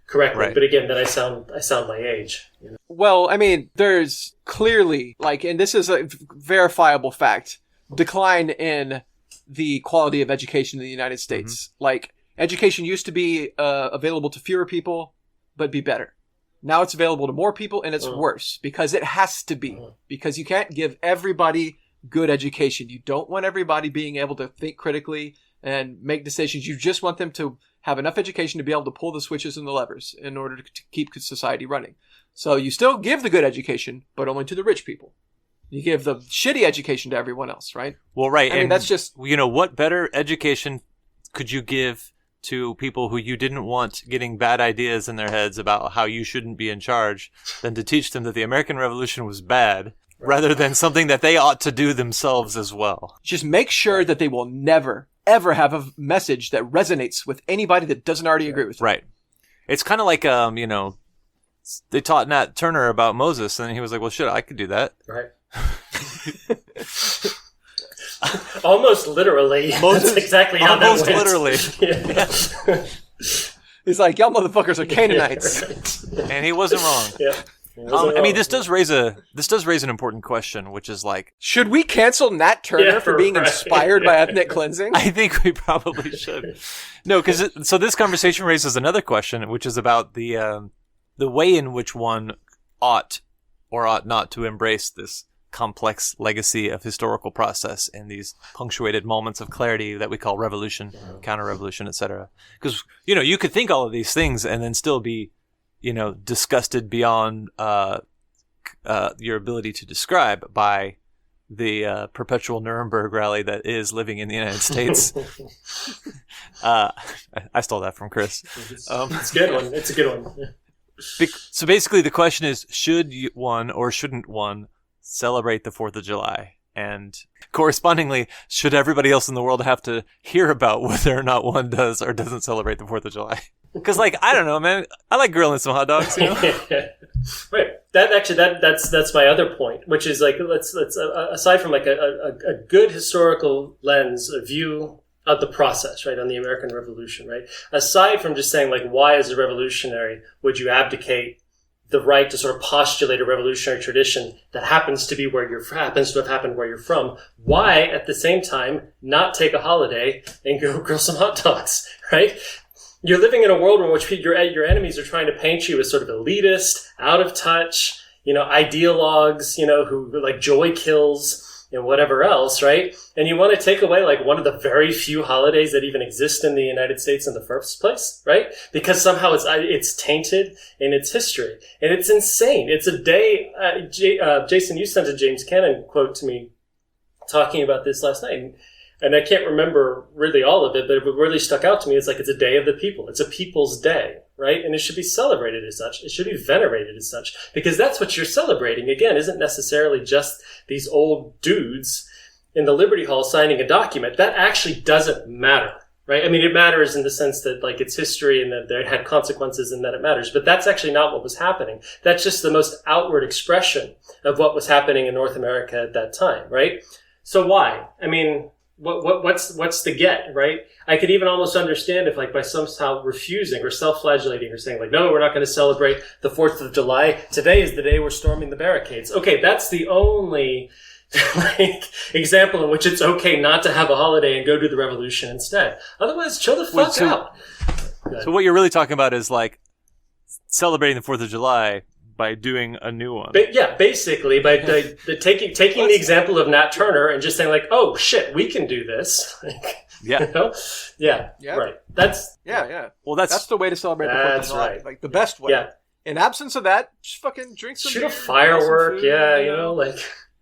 correctly, right. But again, then I sound my age. Well, I mean, there's clearly and this is a verifiable fact, decline in the quality of education in the United States. Mm-hmm. Like education used to be available to fewer people, but be better. Now it's available to more people and it's worse because it has to be because you can't give everybody good education. You don't want everybody being able to think critically and make decisions. You just want them to have enough education to be able to pull the switches and the levers in order to keep society running. So you still give the good education, but only to the rich people. You give the shitty education to everyone else, right? Well, right. I mean, that's just... what better education could you give to people who you didn't want getting bad ideas in their heads about how you shouldn't be in charge than to teach them that the American Revolution was bad rather than something that they ought to do themselves as well? Just make sure that they will never ever have a message that resonates with anybody that doesn't already agree with them. Right. It's kind of like, they taught Nat Turner about Moses, and he was like, well, shit, I could do that. Right. Almost literally. That's exactly how that went. Almost literally. Yeah. He's like, y'all motherfuckers are Canaanites. Yeah, right. And he wasn't wrong. Yeah. This does raise an important question, which is like, should we cancel Nat Turner for being inspired by ethnic cleansing? I think we probably should. No, so this conversation raises another question, which is about the way in which one ought or ought not to embrace this complex legacy of historical process and these punctuated moments of clarity that we call revolution, counter-revolution, etc. Because you could think all of these things and then still be disgusted beyond your ability to describe by the perpetual Nuremberg rally that is living in the United States. I stole that from Chris. It's a good one. It's a good one. So basically the question is, should one or shouldn't one celebrate the 4th of July? And correspondingly, should everybody else in the world have to hear about whether or not one does or doesn't celebrate the 4th of July? Because, I don't know, man. I like grilling some hot dogs, Right. That's my other point, which is let's aside from a good historical lens, a view of the process, right, on the American Revolution, right? Aside from just saying why as a revolutionary would you abdicate the right to sort of postulate a revolutionary tradition that happens to have happened where you're from, why at the same time not take a holiday and go grill some hot dogs, right? You're living in a world in which your enemies are trying to paint you as sort of elitist, out of touch, ideologues, who like joy kills and whatever else, right? And you want to take away like one of the very few holidays that even exist in the United States in the first place, right? Because somehow it's tainted in its history. And it's insane. It's a day, Jason, you sent a James Cannon quote to me talking about this last night. And I can't remember really all of it, but what really stuck out to me is like it's a day of the people. It's a people's day, right? And it should be celebrated as such. It should be venerated as such, because that's what you're celebrating. Again, isn't necessarily just these old dudes in the Liberty Hall signing a document. That actually doesn't matter, right? I mean, it matters in the sense that like it's history and that it had consequences and that it matters, but that's actually not what was happening. That's just the most outward expression of what was happening in North America at that time, right? So why? I mean, what's the get, right? I could even almost understand if like by somehow refusing or self-flagellating or saying like, no, we're not going to celebrate the 4th of July. Today is the day we're storming the barricades. Okay, that's the only example in which it's okay not to have a holiday and go do the revolution instead. Otherwise, chill the fuck out. So what you're really talking about is like celebrating the 4th of July by doing a new one. Basically by taking the example of Nat Turner and just saying like, oh shit, we can do this. Yeah. Yeah. Right. That's Well, that's the way to celebrate the 4th of July. Right. Like the best way. Yeah. In absence of that, just fucking drink some shoot beer, a firework. food, Like.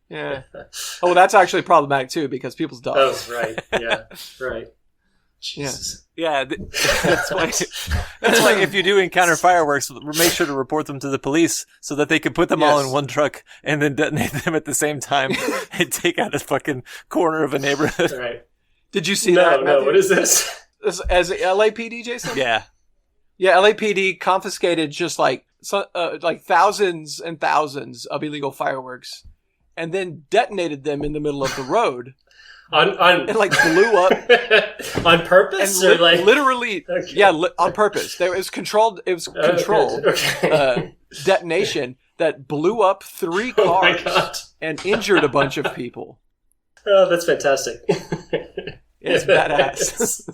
Yeah. Oh, well, that's actually problematic too because people's die. Oh, right. Yeah. Right. Jesus. Yeah, that's why if you do encounter fireworks, make sure to report them to the police so that they can put them all in one truck and then detonate them at the same time and take out a fucking corner of a neighborhood. Right. Did you see that? No, what is this? As LAPD, Jason? Yeah. Yeah, LAPD confiscated just like thousands and thousands of illegal fireworks and then detonated them in the middle of the road. And like blew up on purpose, and or like literally, okay. On purpose. It was controlled. Okay. Detonation that blew up 3 cars and injured a bunch of people. Oh, that's fantastic! It's badass.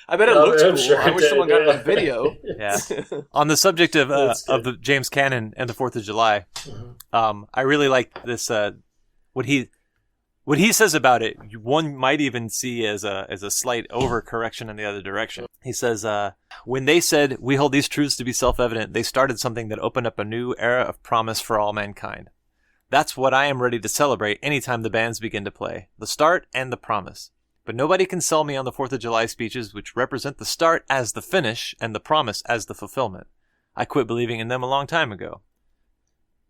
I bet it looks cool. Sure I wish someone got it on video. Yeah. On the subject of the James Cannon and the 4th of July, I really like this. What he says about it, one might even see as a slight overcorrection in the other direction. He says, when they said, we hold these truths to be self-evident, they started something that opened up a new era of promise for all mankind. That's what I am ready to celebrate anytime the bands begin to play. The start and the promise. But nobody can sell me on the 4th of July speeches which represent the start as the finish and the promise as the fulfillment. I quit believing in them a long time ago.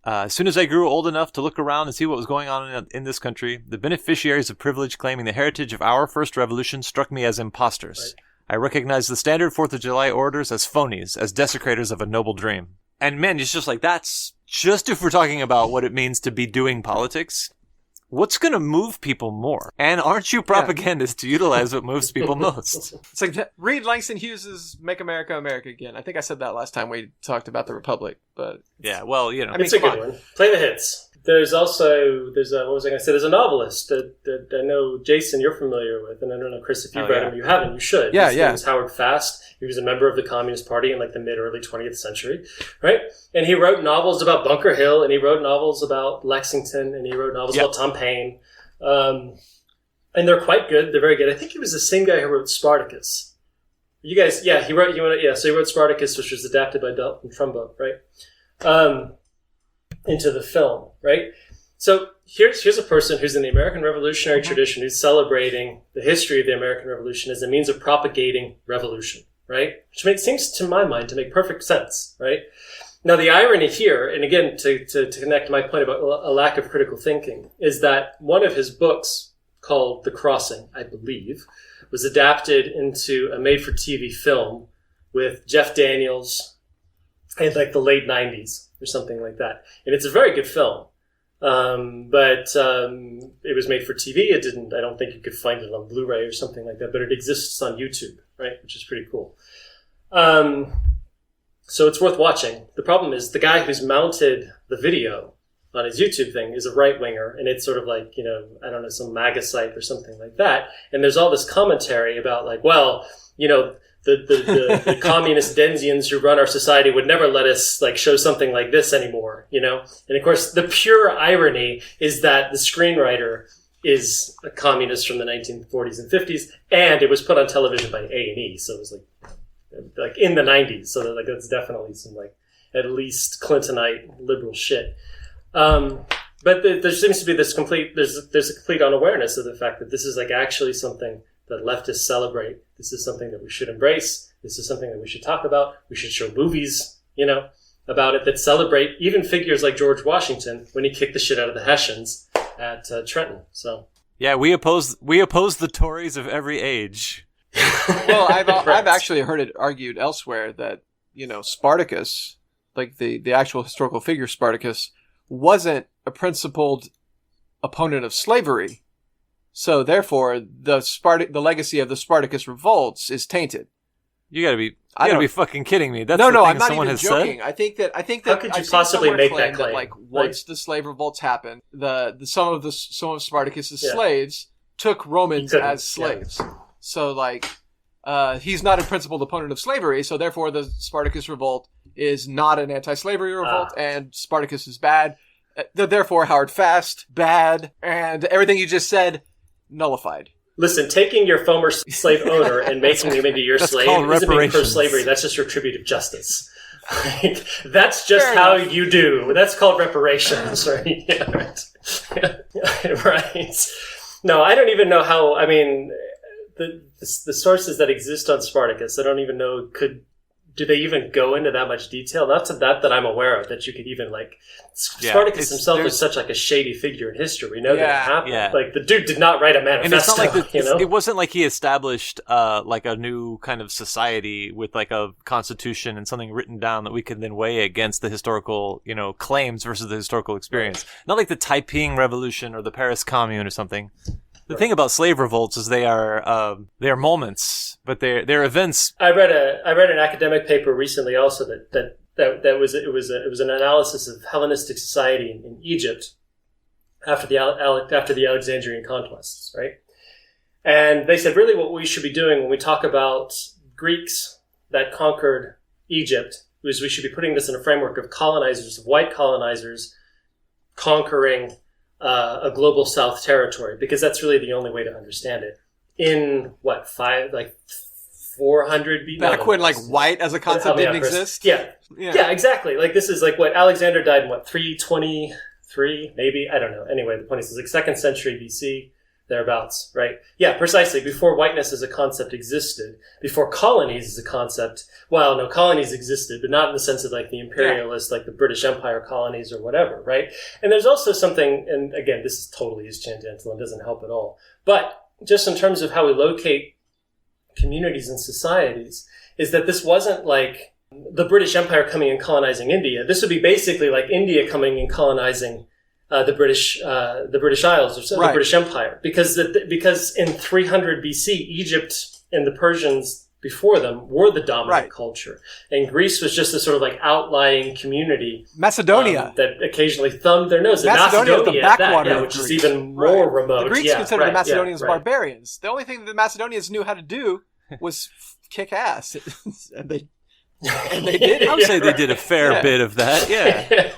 As soon as I grew old enough to look around and see what was going on in this country, the beneficiaries of privilege claiming the heritage of our first revolution struck me as imposters. Right. I recognized the standard 4th of July orators as phonies, as desecrators of a noble dream. And man, it's just like, that's just if we're talking about what it means to be doing politics. What's going to move people more? And aren't you propagandists to utilize what moves people most? It's like read Langston Hughes's "Make America America Again." I think I said that last time we talked about the Republic, but yeah, well, you know, I mean, it's a good one. Play the hits. There's a what was I going to say? There's a novelist that I know, Jason, you're familiar with, and I don't know, Chris, if you've read him, you haven't, you should. His name is Howard Fast. He was a member of the Communist Party in like the mid-early 20th century, right? And he wrote novels about Bunker Hill, and he wrote novels about Lexington, and he wrote novels about Tom Paine. And they're quite good. They're very good. I think he was the same guy who wrote Spartacus. You guys, so he wrote Spartacus, which was adapted by Dalton Trumbo, right? Into the film, right? So here's a person who's in the American Revolutionary tradition who's celebrating the history of the American Revolution as a means of propagating revolution, right? Which seems to my mind to make perfect sense, right? Now the irony here, and again to connect my point about a lack of critical thinking, is that one of his books called The Crossing, I believe, was adapted into a made-for-TV film with Jeff Daniels in like the late 90s. Or something like that. And it's a very good film. But it was made for TV. I don't think you could find it on Blu-ray or something like that, but it exists on YouTube, right? Which is pretty cool. So it's worth watching. The problem is the guy who's mounted the video on his YouTube thing is a right-winger, and it's sort of like, I don't know, some MAGA site or something like that. And there's all this commentary about like, well, the communist Denzians who run our society would never let us like show something like this anymore, And of course, the pure irony is that the screenwriter is a communist from the 1940s and 50s, and it was put on television by A&E, so it was like in the 90s. So like that's definitely some like at least Clintonite liberal shit. But there seems to be this there's a complete unawareness of the fact that this is like actually something that leftists celebrate. This is something that we should embrace. This is something that we should talk about. We should show movies, about it that celebrate even figures like George Washington when he kicked the shit out of the Hessians at Trenton. So yeah, we oppose the Tories of every age. Well, I've actually heard it argued elsewhere that Spartacus, like the actual historical figure Spartacus, wasn't a principled opponent of slavery. So therefore, the legacy of the Spartacus revolts is tainted. You gotta be fucking kidding me. That's no, the thing I'm not someone even has joking. said? I think that how could you possibly make that claim? Like once the slave revolts happened, some of Spartacus's slaves took Romans as slaves. Yeah. So like, he's not a principled opponent of slavery. So therefore, the Spartacus revolt is not an anti-slavery revolt, and Spartacus is bad. Therefore, Howard Fast bad, and everything you just said nullified. Listen, taking your former slave owner and making him into your slave isn't being pro-slavery. That's just retributive justice. Like, that's just how you do. That's called reparations, right? Yeah, right. Right. No, I don't even know how. I mean, the sources that exist on Spartacus, I don't even know. Do they even go into that much detail? Not to that I'm aware of, that you could even like. Spartacus himself is such like a shady figure in history. We know that it happened. Yeah. Like the dude did not write a manifesto. And it's not like it wasn't like he established like a new kind of society with like a constitution and something written down that we could then weigh against the historical claims versus the historical experience. Right. Not like the Taiping Revolution or the Paris Commune or something. The thing about slave revolts is they are moments, but they're events. I read an academic paper recently also that was an analysis of Hellenistic society in Egypt after the Alexandrian conquests, right? And they said really what we should be doing when we talk about Greeks that conquered Egypt is we should be putting this in a framework of colonizers, of white colonizers conquering a global South territory, because that's really the only way to understand it. In 400 BC? Back when like white as a concept didn't exist? Yeah, exactly. Like this is like what Alexander died in 323, maybe? I don't know. Anyway, the point is like 2nd century BC, thereabouts, right? Yeah, precisely. Before whiteness as a concept existed, before colonies as a concept, well, no, colonies existed, but not in the sense of like the imperialist, like the British Empire colonies or whatever, right? And there's also something, and again, this is totally tangential and doesn't help at all, but just in terms of how we locate communities and societies, is that this wasn't like the British Empire coming and colonizing India. This would be basically like India coming and colonizing the British Isles or the British Empire, because in 300 BC, Egypt and the Persians before them were the dominant culture, and Greece was just a sort of like outlying community. Macedonia that occasionally thumbed their nose. Macedonia is the backwater, which is even more remote. The Greeks considered the Macedonians barbarians. The only thing the Macedonians knew how to do was kick ass, and they did it. I would say they did a fair bit of that. Yeah.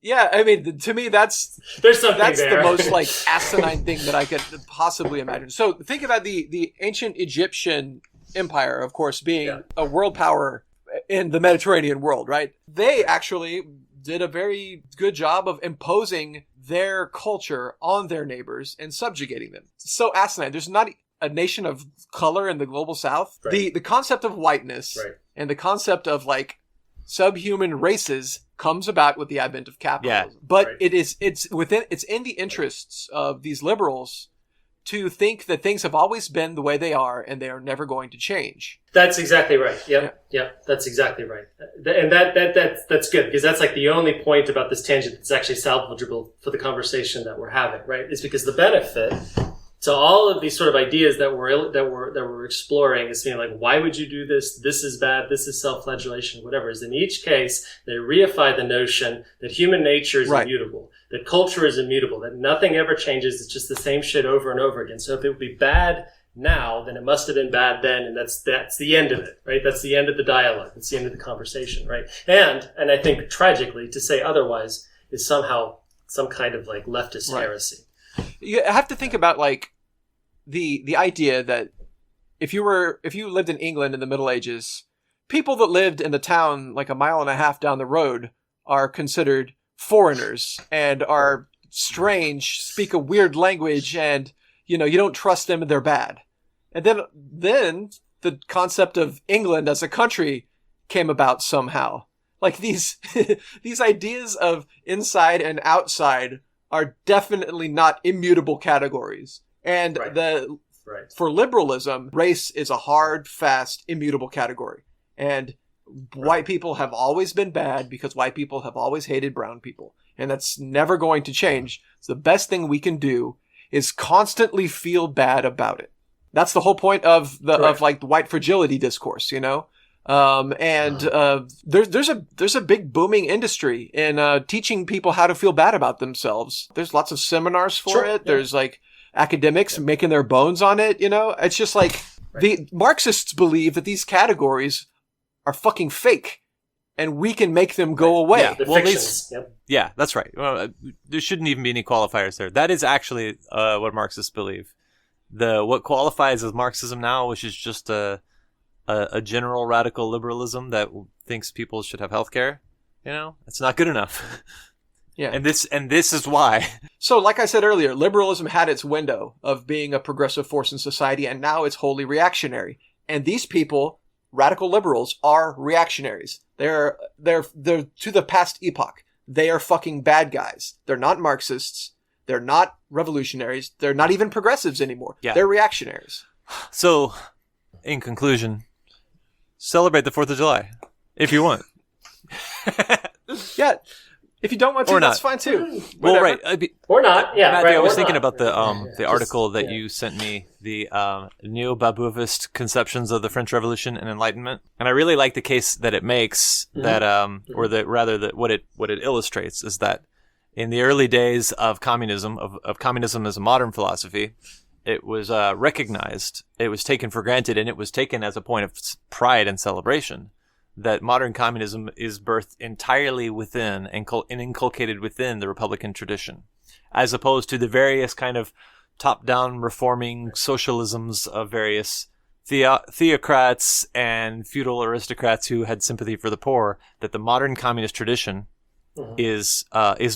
Yeah, I mean, to me, that's the most like asinine thing that I could possibly imagine. So think about the ancient Egyptian empire, of course, being a world power in the Mediterranean world, right? They actually did a very good job of imposing their culture on their neighbors and subjugating them. So asinine. There's not a nation of color in the global south. Right. The concept of whiteness and the concept of like subhuman races comes about with the advent of capitalism. But it's in the interests of these liberals to think that things have always been the way they are and they are never going to change. That's exactly right. Yeah, that's exactly right. And that's good, because that's like the only point about this tangent that's actually salvageable for the conversation that we're having, right? Is because the benefit So all of these sort of ideas that we're exploring is being like, why would you do this? This is bad. This is self-flagellation, whatever. Is in each case, they reify the notion that human nature is immutable, that culture is immutable, that nothing ever changes. It's just the same shit over and over again. So if it would be bad now, then it must have been bad then, and that's the end of it, right? That's the end of the dialogue. That's the end of the conversation, right? And I think tragically, to say otherwise is somehow some kind of like leftist heresy. You have to think about like the idea that if you lived in England in the Middle Ages, people that lived in the town like a mile and a half down the road are considered foreigners and are strange, speak a weird language, and you don't trust them and they're bad. And then the concept of England as a country came about somehow. Like these these ideas of inside and outside are definitely not immutable categories. And for liberalism, race is a hard, fast, immutable category. And white people have always been bad because white people have always hated brown people. And that's never going to change. So the best thing we can do is constantly feel bad about it. That's the whole point of of like the white fragility discourse, there's a big booming industry in teaching people how to feel bad about themselves. There's lots of seminars for it. Yeah. There's like academics making their bones on it. It's just like the Marxists believe that these categories are fucking fake, and we can make them go away. Yeah, well, fictions. Yeah, that's right. Well, there shouldn't even be any qualifiers there. That is actually what Marxists believe. What qualifies as Marxism now, which is just a general radical liberalism that thinks people should have healthcare, it's not good enough. Yeah. And this is why. So like I said earlier, liberalism had its window of being a progressive force in society, and now it's wholly reactionary. And these people, radical liberals, are reactionaries. They're to the past epoch. They are fucking bad guys. They're not Marxists. They're not revolutionaries. They're not even progressives anymore. Yeah. They're reactionaries. So, in conclusion, celebrate the 4th of July, if you want. Yeah. If you don't want to, that's fine too. Well, right. Or not. Yeah, Matthew, right. I was thinking about the article that you sent me, the neo-Babouvist conceptions of the French Revolution and Enlightenment, and I really like the case that it makes that, what it illustrates is that in the early days of communism, of communism as a modern philosophy, it was recognized, it was taken for granted, and it was taken as a point of pride and celebration that modern communism is birthed entirely within and inculcated within the Republican tradition, as opposed to the various kind of top-down reforming socialisms of various theocrats and feudal aristocrats who had sympathy for the poor. That the modern communist tradition is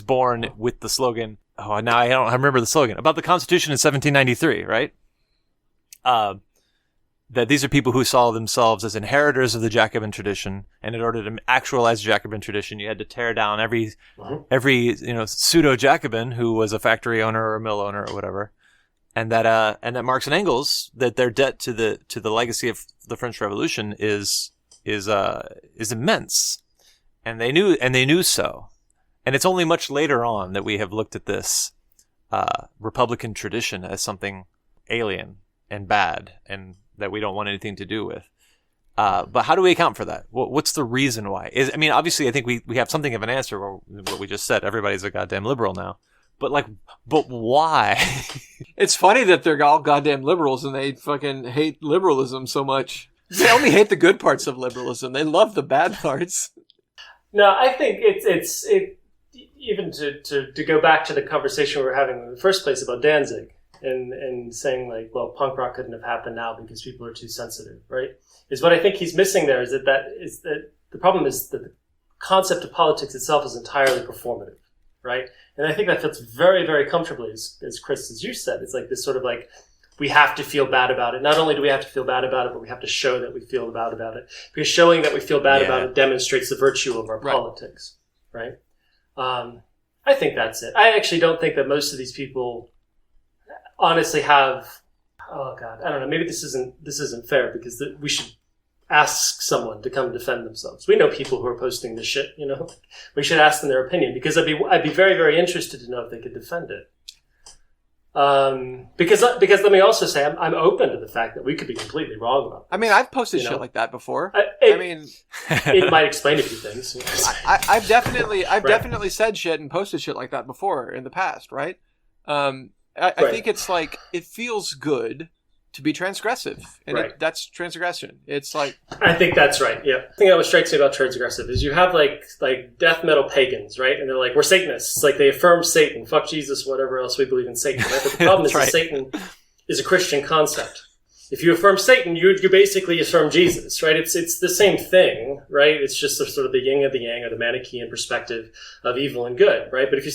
born with the slogan. Oh, now I remember the slogan about the Constitution in 1793, right? That these are people who saw themselves as inheritors of the Jacobin tradition, and in order to actualize the Jacobin tradition, you had to tear down every pseudo Jacobin who was a factory owner or a mill owner or whatever, and that Marx and Engels, that their debt to the legacy of the French Revolution is immense, and they knew so, and it's only much later on that we have looked at this Republican tradition as something alien and bad and that we don't want anything to do with. But how do we account for that? What's the reason why? Obviously, I think we have something of an answer for what we just said. Everybody's a goddamn liberal now. But why? It's funny that they're all goddamn liberals and they fucking hate liberalism so much. They only hate the good parts of liberalism. They love the bad parts. No, I think it's even to go back to the conversation we were having in the first place about Danzig. And saying like, well, punk rock couldn't have happened now because people are too sensitive, right? Is what I think he's missing there is that the problem is that the concept of politics itself is entirely performative, right? And I think that fits very, very comfortably, as Chris, as you said, it's like this sort of like, we have to feel bad about it. Not only do we have to feel bad about it, but we have to show that we feel bad about it. Because showing that we feel bad about it demonstrates the virtue of our politics, right? I think that's it. I actually don't think that most of these people honestly have, oh God, I don't know, maybe this isn't fair because we should ask someone to come defend themselves. We know people who are posting this shit, we should ask them their opinion because I'd be very, very interested to know if they could defend it. Because let me also say I'm open to the fact that we could be completely wrong about this. I mean, I've posted shit like that before. It might explain a few things. I've definitely said shit and posted shit like that before in the past, right? I think it's like, it feels good to be transgressive, and that's transgression. It's like, I think that's right. Yeah, I think that what strikes me about transgressive is you have like death metal pagans, right? And they're like, we're Satanists. Like, they affirm Satan, fuck Jesus, whatever else we believe in Satan. Right? But the problem is that Satan is a Christian concept. If you affirm Satan, you basically affirm Jesus, right? It's the same thing, right? It's just sort of the yin and the yang, or the Manichaean perspective of evil and good, right? But if you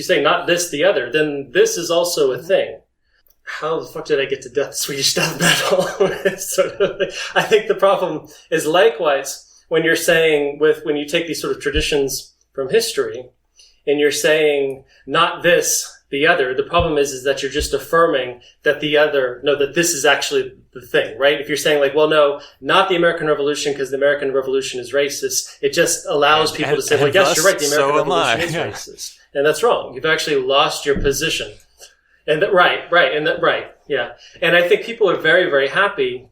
say not this, the other, then this is also a thing. How the fuck did I get to Swedish death metal? I think the problem is likewise when you're saying when you take these sort of traditions from history and you're saying not this, the other, the problem is that you're just affirming that that this is actually the thing, right? If you're saying like, well, no, not the American Revolution because the American Revolution is racist, it just allows people to say, well, yes, you're right, the American Revolution is racist. And that's wrong. You've actually lost your position. And yeah. And I think people are very, very happy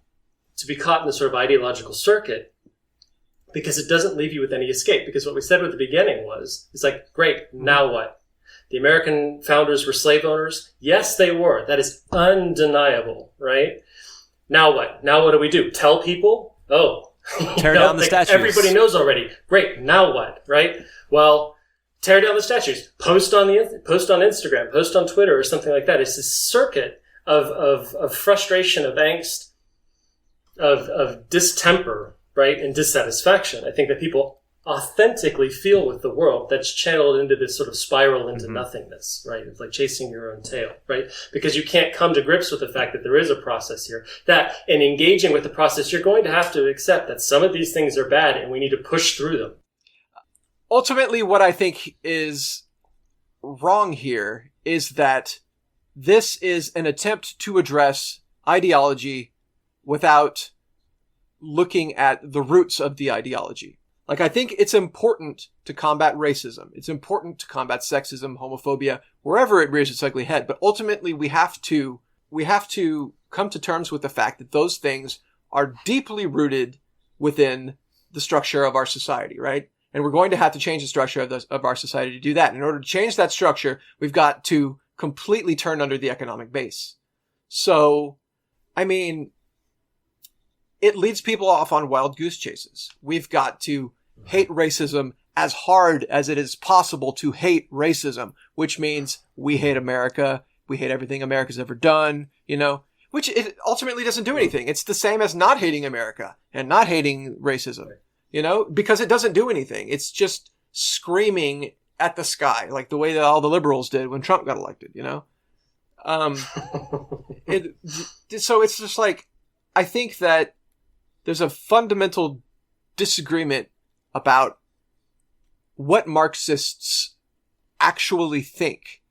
to be caught in this sort of ideological circuit because it doesn't leave you with any escape. Because what we said at the beginning it's like, great, now what? The American founders were slave owners? Yes, they were. That is undeniable, right? Now what? Now what do we do? Tell people? Oh. Tear down the statues. Everybody knows already. Great, now what, right? Well, tear down the statues, post on Instagram, post on Twitter or something like that. It's this circuit of frustration, of angst, of distemper, right? And dissatisfaction. I think that people authentically feel with the world that's channeled into this sort of spiral into nothingness, right? It's like chasing your own tail, right? Because you can't come to grips with the fact that there is a process here, that in engaging with the process, you're going to have to accept that some of these things are bad and we need to push through them. Ultimately, what I think is wrong here is that this is an attempt to address ideology without looking at the roots of the ideology. Like, I think it's important to combat racism. It's important to combat sexism, homophobia, wherever it rears its ugly head. But ultimately, we have to come to terms with the fact that those things are deeply rooted within the structure of our society, right? And we're going to have to change the structure of our society to do that. In order to change that structure, we've got to completely turn under the economic base. So, I mean, it leads people off on wild goose chases. We've got to hate racism as hard as it is possible to hate racism, which means we hate America. We hate everything America's ever done, which it ultimately doesn't do anything. It's the same as not hating America and not hating racism. Because it doesn't do anything. It's just screaming at the sky, like the way that all the liberals did when Trump got elected, So it's just like, I think that there's a fundamental disagreement about what Marxists actually think.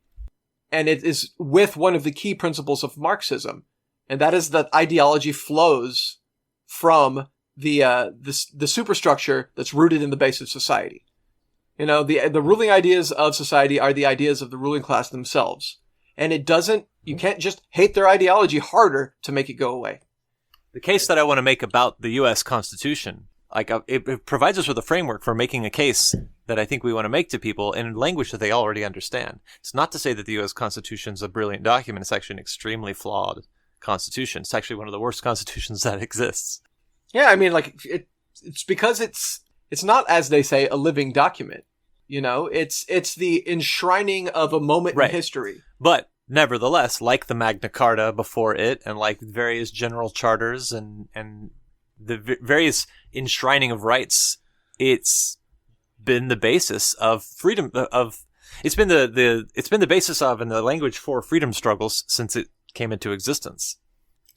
And it is with one of the key principles of Marxism. And that is that ideology flows from the superstructure that's rooted in the base of society. The ruling ideas of society are the ideas of the ruling class themselves. And you can't just hate their ideology harder to make it go away. The case that I want to make about the U.S. Constitution, it provides us with a framework for making a case that I think we want to make to people in language that they already understand. It's not to say that the U.S. Constitution is a brilliant document. It's actually an extremely flawed constitution. It's actually one of the worst constitutions that exists. Yeah, I mean, it's because it's not, as they say, a living document. It's the enshrining of a moment in history. But nevertheless, like the Magna Carta before it, and like various general charters and the various enshrining of rights, it's been the basis of freedom it's been the basis of and the language for freedom struggles since it came into existence.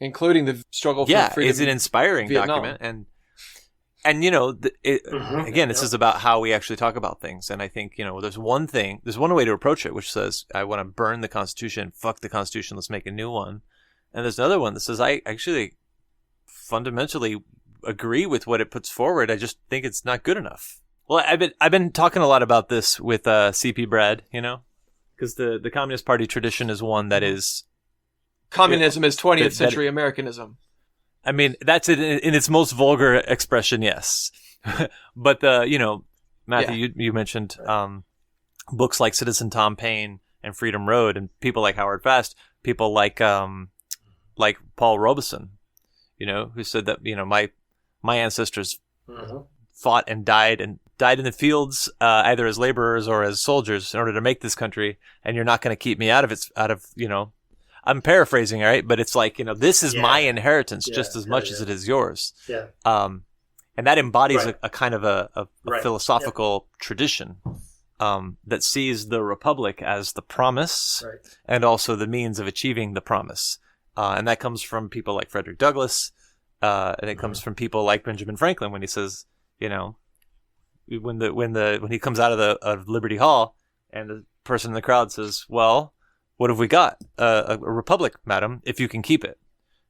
Including the struggle for freedom. It's an inspiring document. And again, this is about how we actually talk about things. And I think, there's one way to approach it, which says, I want to burn the Constitution, fuck the Constitution, let's make a new one. And there's another one that says, I actually fundamentally agree with what it puts forward. I just think it's not good enough. Well, I've been talking a lot about this with CP Brad, Because the Communist Party tradition is one that is... Communism is 20th century Americanism. I mean, that's it in its most vulgar expression, yes. But, Matthew, you mentioned books like Citizen Tom Paine and Freedom Road, and people like Howard Fast, people like Paul Robeson, who said that, my ancestors fought and died in the fields, either as laborers or as soldiers in order to make this country, and you're not going to keep me out of I'm paraphrasing, all right? But it's like, this is my inheritance just as much as it is yours. Yeah. And that embodies a kind of a philosophical tradition that sees the republic as the promise and also the means of achieving the promise. And that comes from people like Frederick Douglass, and it comes from people like Benjamin Franklin when he says, when he comes out of Liberty Hall and the person in the crowd says, well, what have we got? A republic, madam, if you can keep it.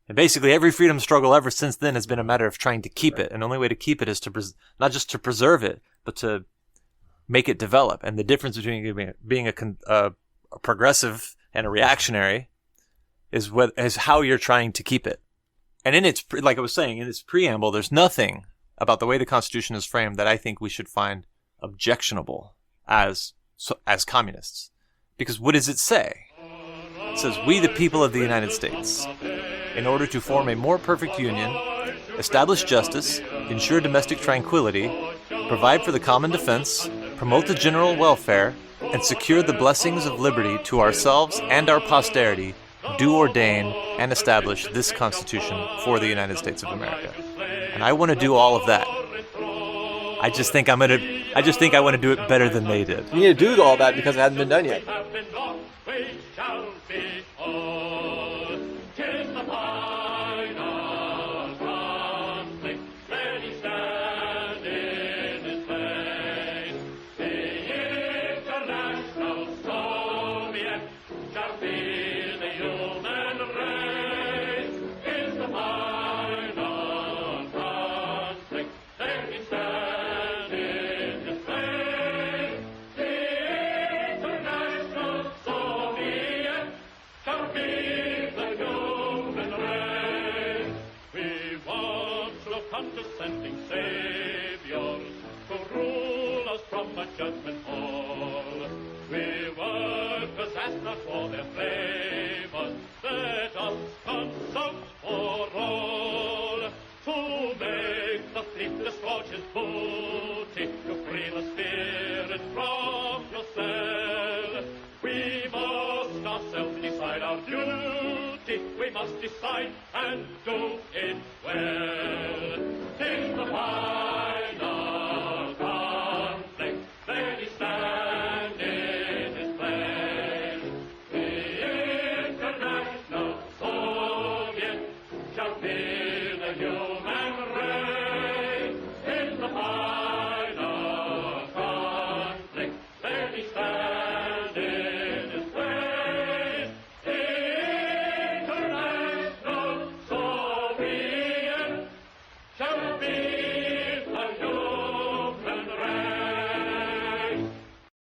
And basically every freedom struggle ever since then has been a matter of trying to keep it. And the only way to keep it is to not just to preserve it, but to make it develop. And the difference between being a progressive and a reactionary is how you're trying to keep it. And in its, like I was saying, in its preamble, there's nothing about the way the Constitution is framed that I think we should find objectionable as communists. Because what does it say? It says, we the people of the United States, in order to form a more perfect union, establish justice, ensure domestic tranquility, provide for the common defense, promote the general welfare, and secure the blessings of liberty to ourselves and our posterity, do ordain and establish this Constitution for the United States of America. And I want to do all of that. I just think I want to do it better than they did. You need to do all that because it hasn't been done yet. Condescending saviors to rule us from a judgment hall. We were possessed not for their flavors, let us consult for all. To make the sleepless watch his booty, to free the spirit from your cell. We must ourselves decide our duty, we must decide and do it well. 'Tis the fight.